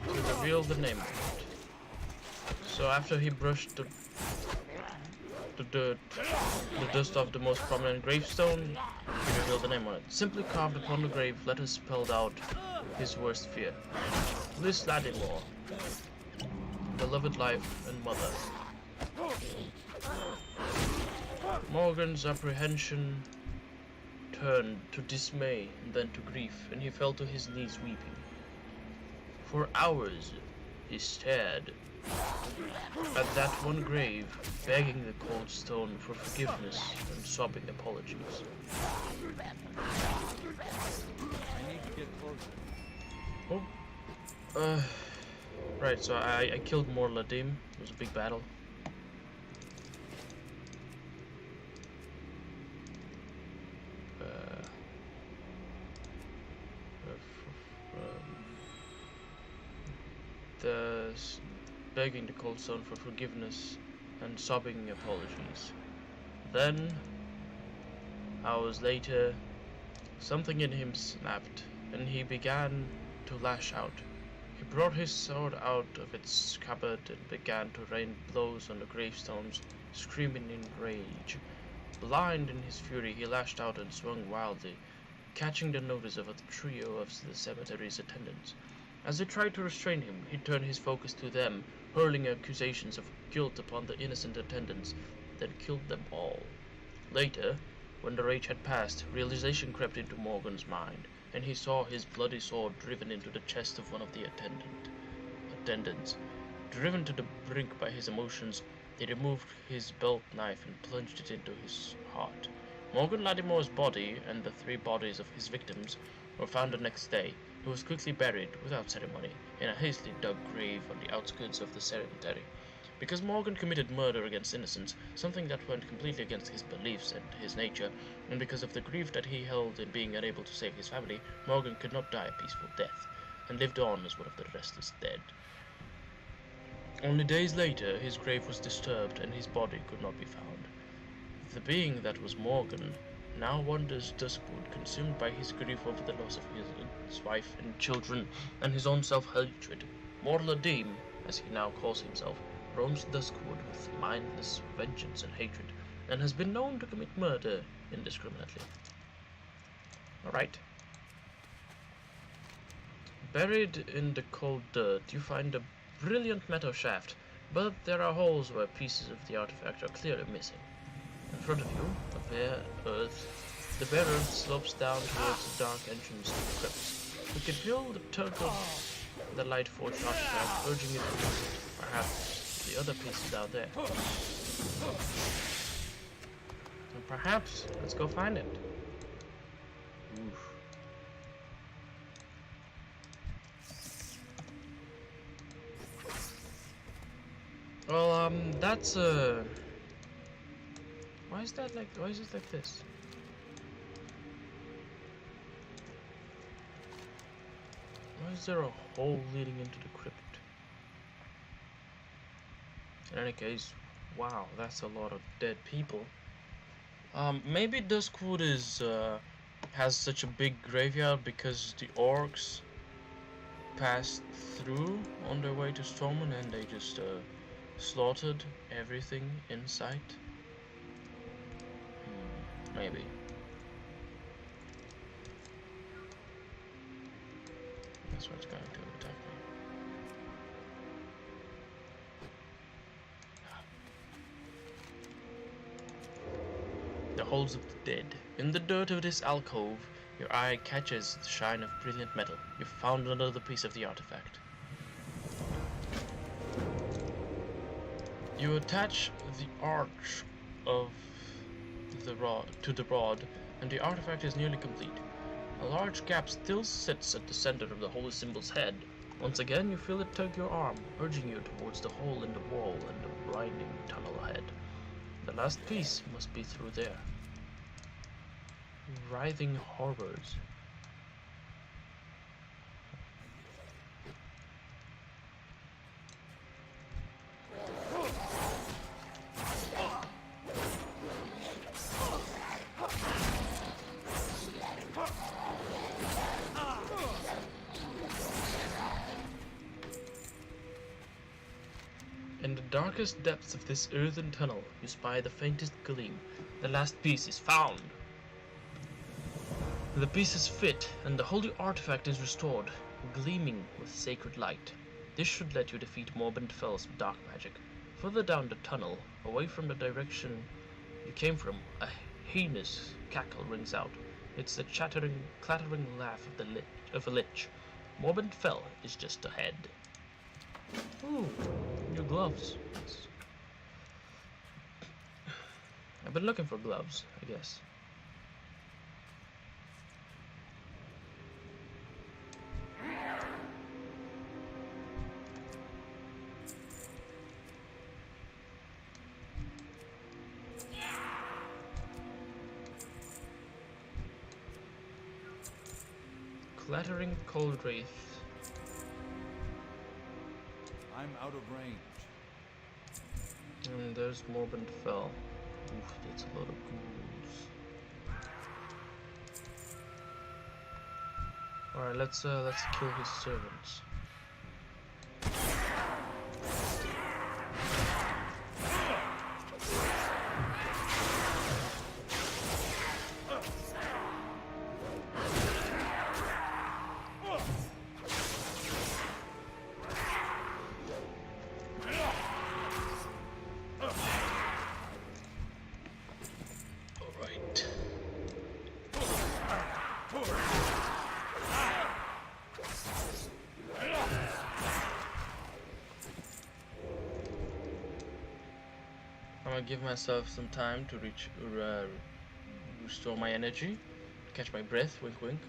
to reveal the name of it. So after he brushed the dust off the most prominent gravestone, he revealed the name on it. Simply carved upon the grave, letters spelled out his worst fear. Liz Lattimore, beloved life and mother. Morgan's apprehension turned to dismay and then to grief, and he fell to his knees weeping. For hours he stared at that one grave, begging the cold stone for forgiveness and sobbing apologies. I need to get closer. Right, so I killed Morladim. It was a big battle. begging the cold stone for forgiveness and sobbing apologies. Then, hours later, something in him snapped, and he began to lash out. He brought his sword out of its scabbard and began to rain blows on the gravestones, screaming in rage. Blind in his fury, he lashed out and swung wildly, catching the notice of a trio of the cemetery's attendants. As they tried to restrain him, he turned his focus to them, hurling accusations of guilt upon the innocent attendants, then killed them all. Later, when the rage had passed, realization crept into Morgan's mind, and he saw his bloody sword driven into the chest of one of the attendants. Driven to the brink by his emotions, he removed his belt knife and plunged it into his heart. Morgan Lattimore's body and the 3 bodies of his victims were found the next day. He was quickly buried, without ceremony, in a hastily dug grave on the outskirts of the cemetery. Because Morgan committed murder against innocents, something that went completely against his beliefs and his nature, and because of the grief that he held in being unable to save his family, Morgan could not die a peaceful death, and lived on as one of the restless dead. Only days later, his grave was disturbed and his body could not be found. The being that was Morgan now wanders duskwood, consumed by his grief over the loss of his wife and children, and his own self-hatred. Mortal Adim, as he now calls himself, roams duskwood with mindless vengeance and hatred, and has been known to commit murder indiscriminately. Alright. Buried in the cold dirt, you find a brilliant metal shaft, but there are holes where pieces of the artifact are clearly missing. In front of you, the bare earth slopes down towards the dark entrance to the crypt. You can feel the tug of the light-forged artifact urging you to visit, perhaps the other pieces out there. And perhaps, let's go find it. Oof. Well, that's why is it like this? Why is there a hole leading into the crypt? In any case, wow, that's a lot of dead people. Maybe Duskwood has such a big graveyard because the orcs passed through on their way to Stormwind and they just slaughtered everything in sight. Maybe. That's what's going to attack me. The holes of the dead. In the dirt of this alcove, your eye catches the shine of brilliant metal. You've found another piece of the artifact. You attach the arch of the rod to the rod, and the artifact is nearly complete. A large gap still sits at the center of the holy symbol's head. Once again, you feel it tug your arm, urging you towards the hole in the wall and the winding tunnel ahead. The last piece must be through there. Writhing horrors. In the darkest depths of this earthen tunnel, you spy the faintest gleam. The last piece is found. The pieces fit, and the holy artifact is restored, gleaming with sacred light. This should let you defeat Morbid Fell's dark magic. Further down the tunnel, away from the direction you came from, a heinous cackle rings out. It's the clattering laugh of a lich. Morbid Fell is just ahead. Ooh, new gloves. I've been looking for gloves, I guess. Clattering cold wraith. I'm out of range. And there's Morbin Fell. Oof, that's a lot of ghouls. Alright, let's kill his servants. I'm gonna give myself some time to restore my energy, catch my breath, wink wink.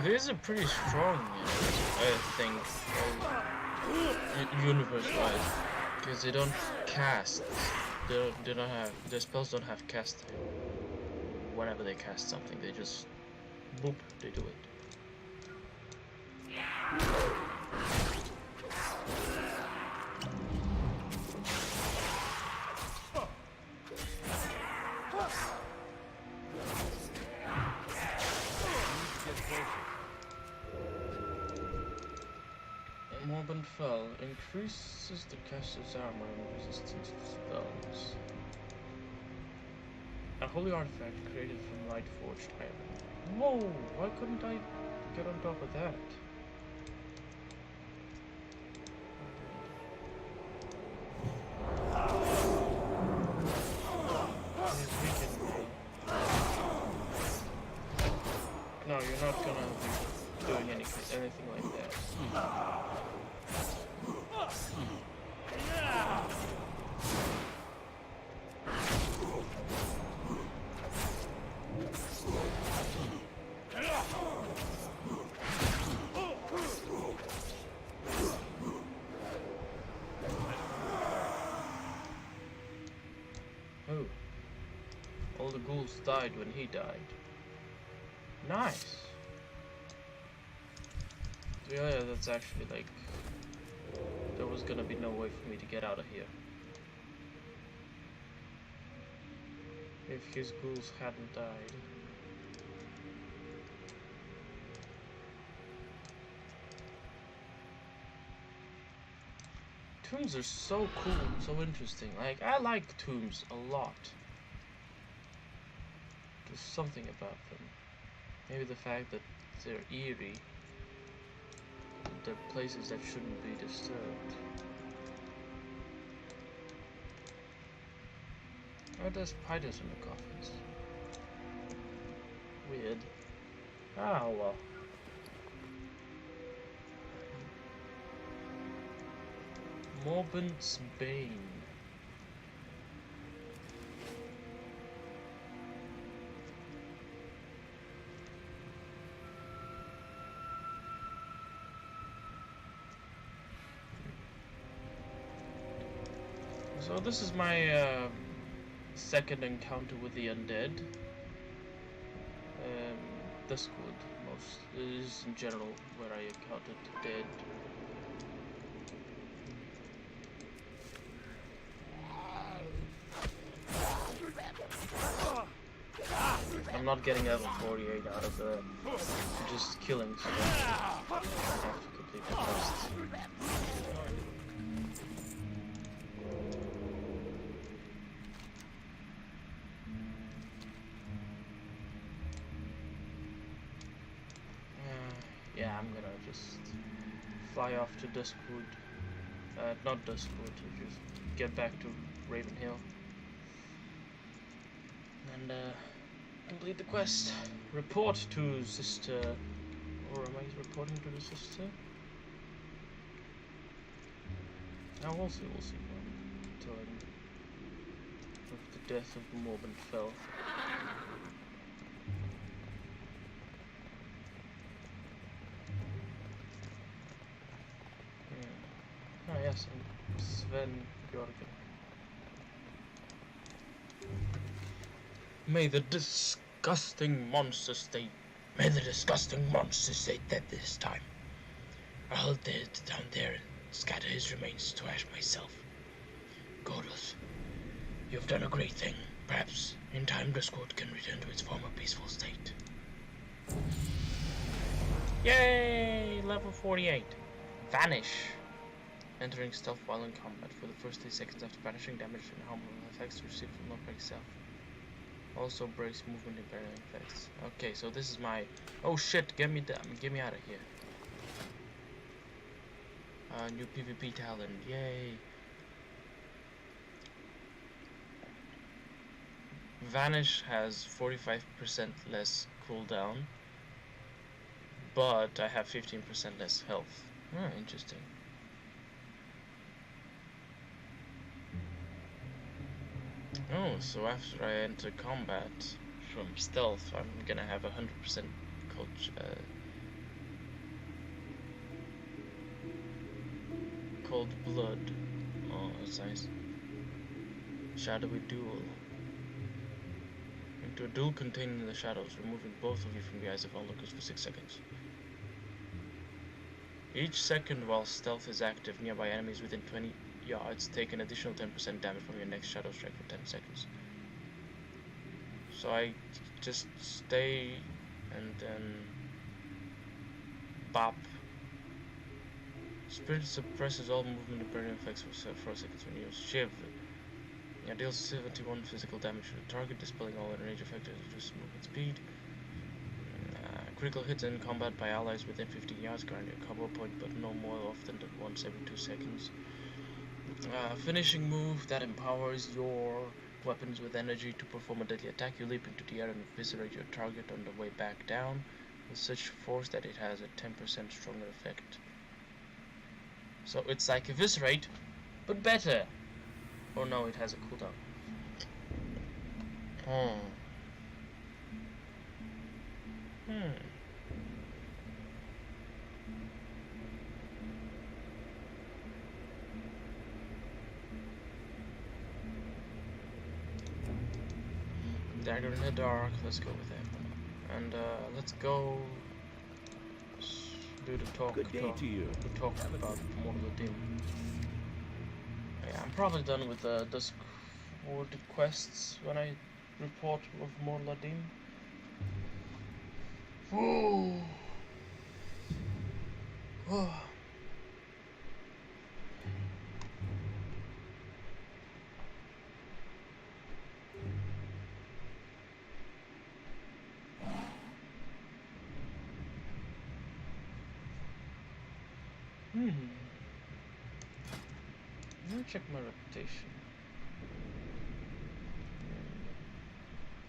These are pretty strong, I think, universe-wise, because they don't cast. They don't have. Their spells don't have cast. Whenever they cast something, they just boop. They do it. Morbin Fell increases the caster's armor and resistance to spells. A holy artifact created from light forged iron. Whoa! Why couldn't I get on top of that? No, you're not gonna be doing anything like that. Oh. All the ghouls died when he died. Nice. Yeah, that's actually like... There was gonna be no way for me to get out of here. If his ghouls hadn't died. Tombs are so cool, so interesting. Like, I like tombs a lot. There's something about them. Maybe the fact that they're eerie. They're places that shouldn't be disturbed. Oh, there's spiders in the coffins. Weird. Ah, well. Morbin's Bane. So this is my second encounter with the undead. This would most is in general where I encountered the dead. I'm not getting level 48 out of the just killing, so I have to complete the quest. Yeah, I'm gonna just fly off to Duskwood not Duskwood, to just get back to Ravenhill. And complete the quest. Report to sister. Or am I reporting to the sister? Oh, we'll see, Time of the death of Morbin fell. Oh yes, and Sven Jorgen. May the disgusting monsters stay dead this time. I'll dead down there and scatter his remains to ash myself. Gordoth, you've done a great thing. Perhaps in time Discord can return to its former peaceful state. Yay! Level 48. Vanish. Entering stealth while in combat for the first 3 seconds after banishing damage and harmful effects received from knockback self. Also breaks movement and barrier effects. Okay, so this is my... Oh shit, get me out of here. New PvP talent, yay. Vanish has 45% less cooldown, but I have 15% less health. Oh, interesting. Oh, so after I enter combat from stealth, I'm gonna have 100% cold blood. Oh, that's nice. Shadowy duel. Into a duel contained in the shadows, removing both of you from the eyes of onlookers for 6 seconds. Each second while stealth is active, nearby enemies within 20 yards take an additional 10% damage from your next shadow strike for 10 seconds. So I just stay and then bop. Spirit suppresses all movement and burning effects for 4 seconds when used. Shiv. Yeah, deals 71 physical damage to the target, dispelling all rage effects and reduces movement speed. Critical hits in combat by allies within 15 yards grant a combo point, but no more often than once every 2 seconds. Finishing move that empowers your weapons with energy to perform a deadly attack. You leap into the air and eviscerate your target on the way back down with such force that it has a 10% stronger effect. So it's like eviscerate, but better. Oh no, it has a cooldown. Dagger in the dark, let's go with that. And let's go do the talk. Good day to you. The talk about Morladim. Yeah, I'm probably done with the Duskwood quests when I report of Morladim. Whoa. Oh. Let me check my reputation.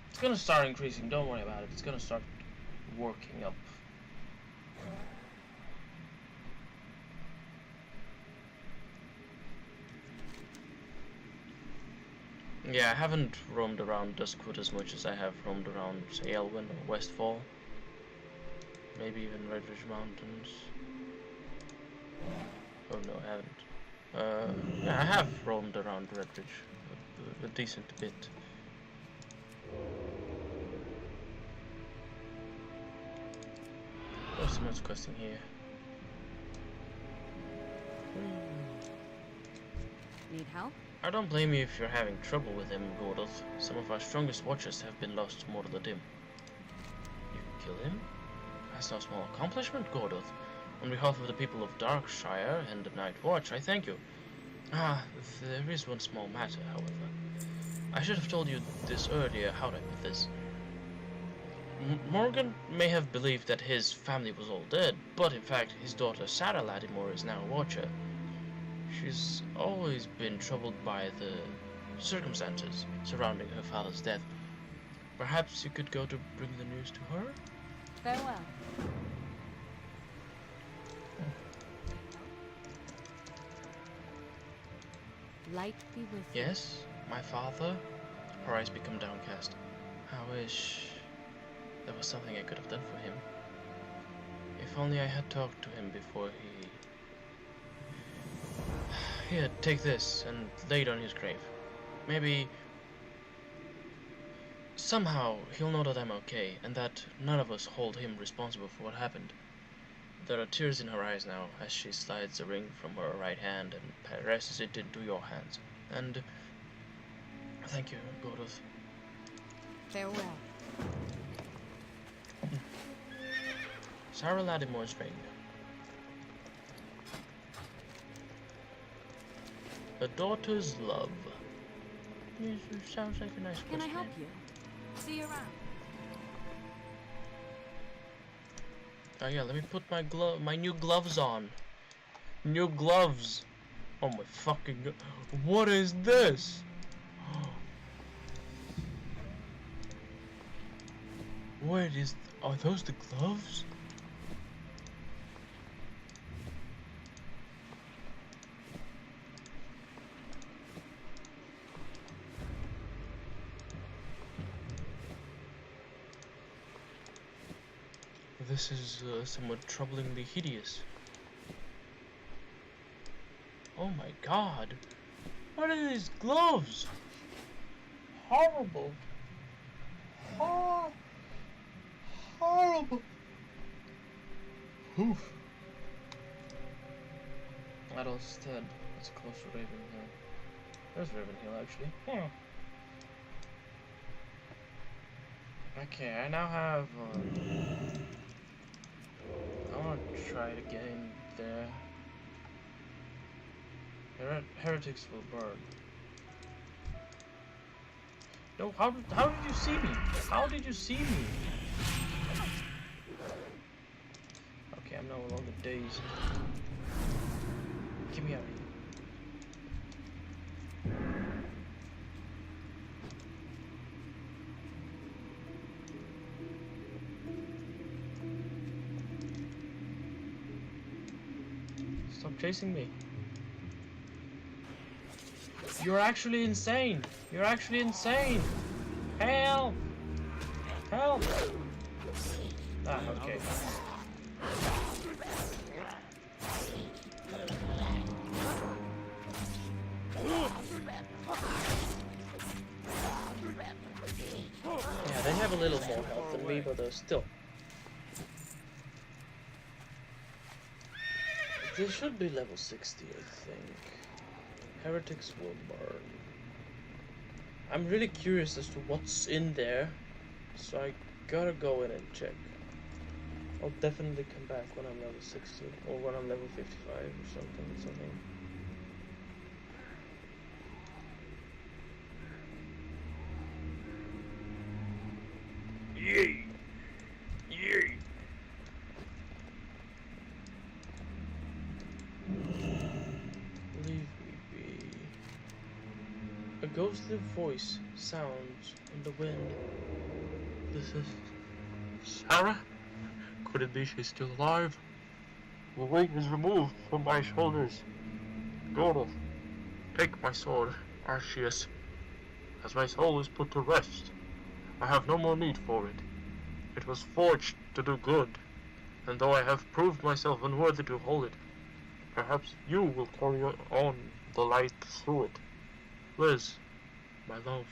It's gonna start increasing, don't worry about it. It's gonna start working up. Yeah, I haven't roamed around Duskwood as much as I have roamed around, say, Elwyn or Westfall. Maybe even Redridge Mountains. Oh no, I haven't. Yeah, I have roamed around Redridge a decent bit. There's so much questing here. Need help? I don't blame you if you're having trouble with him, Gordoth. Some of our strongest watchers have been lost to Morladim. You can kill him? That's no small accomplishment, Gordoth. On behalf of the people of Darkshire and the Night Watch, I thank you. There is one small matter, however. I should have told you this earlier. How'd I put this? Morgan may have believed that his family was all dead, but in fact his daughter Sarah Lattimore is now a Watcher. She's always been troubled by the circumstances surrounding her father's death. Perhaps you could go to bring the news to her? Farewell. Light be with you. Yes, my father? Her eyes become downcast. I wish there was something I could have done for him. If only I had talked to him before he... Here, take this and lay it on his grave. Maybe... somehow he'll know that I'm okay, and that none of us hold him responsible for what happened. There are tears in her eyes now as she slides the ring from her right hand and presses it into your hands. And... thank you, Gordoth. Farewell. Sarah Lattimore's ring. A daughter's love. Yes, it sounds like a nice Can I Christmas help name. you? See you around. Oh yeah, let me put my new gloves on. New gloves. Oh my fucking god. What is this? Wait, are those the gloves? This is somewhat troublingly hideous. Oh my god. What are these gloves? Horrible. Horrible. Oof. Adolf's dead. That's close to Ravenhill. There's Ravenhill actually. Yeah. Okay, I now have I want to try to get in there. Heretics will burn. No, how did you see me? How did you see me? Okay, I'm no longer dazed. Get me out of here. Stop chasing me. You're actually insane. You're actually insane. Help! Help! Ah, okay. Yeah, they have a little more health than me, but still. They should be level 60, I think. Heretics will burn. I'm really curious as to what's in there, so I gotta go in and check. I'll definitely come back when I'm level 60, or when I'm level 55 or something. Yay! Yay! Leave me be. A ghostly voice sounds in the wind. This is... Sarah? Could it be she's still alive? The weight is removed from my shoulders. Gordoth, take my sword, Arceus. As my soul is put to rest, I have no more need for it. It was forged to do good, and though I have proved myself unworthy to hold it, perhaps you will carry on the light through it. Liz, my love.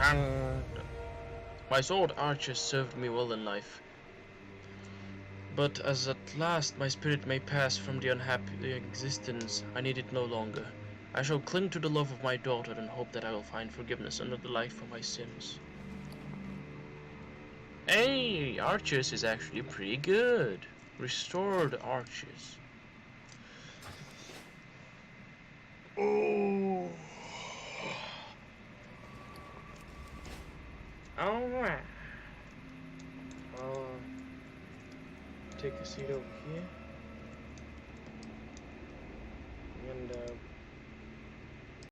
And my sword Arceus served me well in life. But as at last my spirit may pass from the unhappy existence I need it no longer, I shall cling to the love of my daughter and hope that I will find forgiveness under the light for my sins. Hey, Arceus is actually pretty good. Restored Arceus. Oh. Alright. take the seat over here.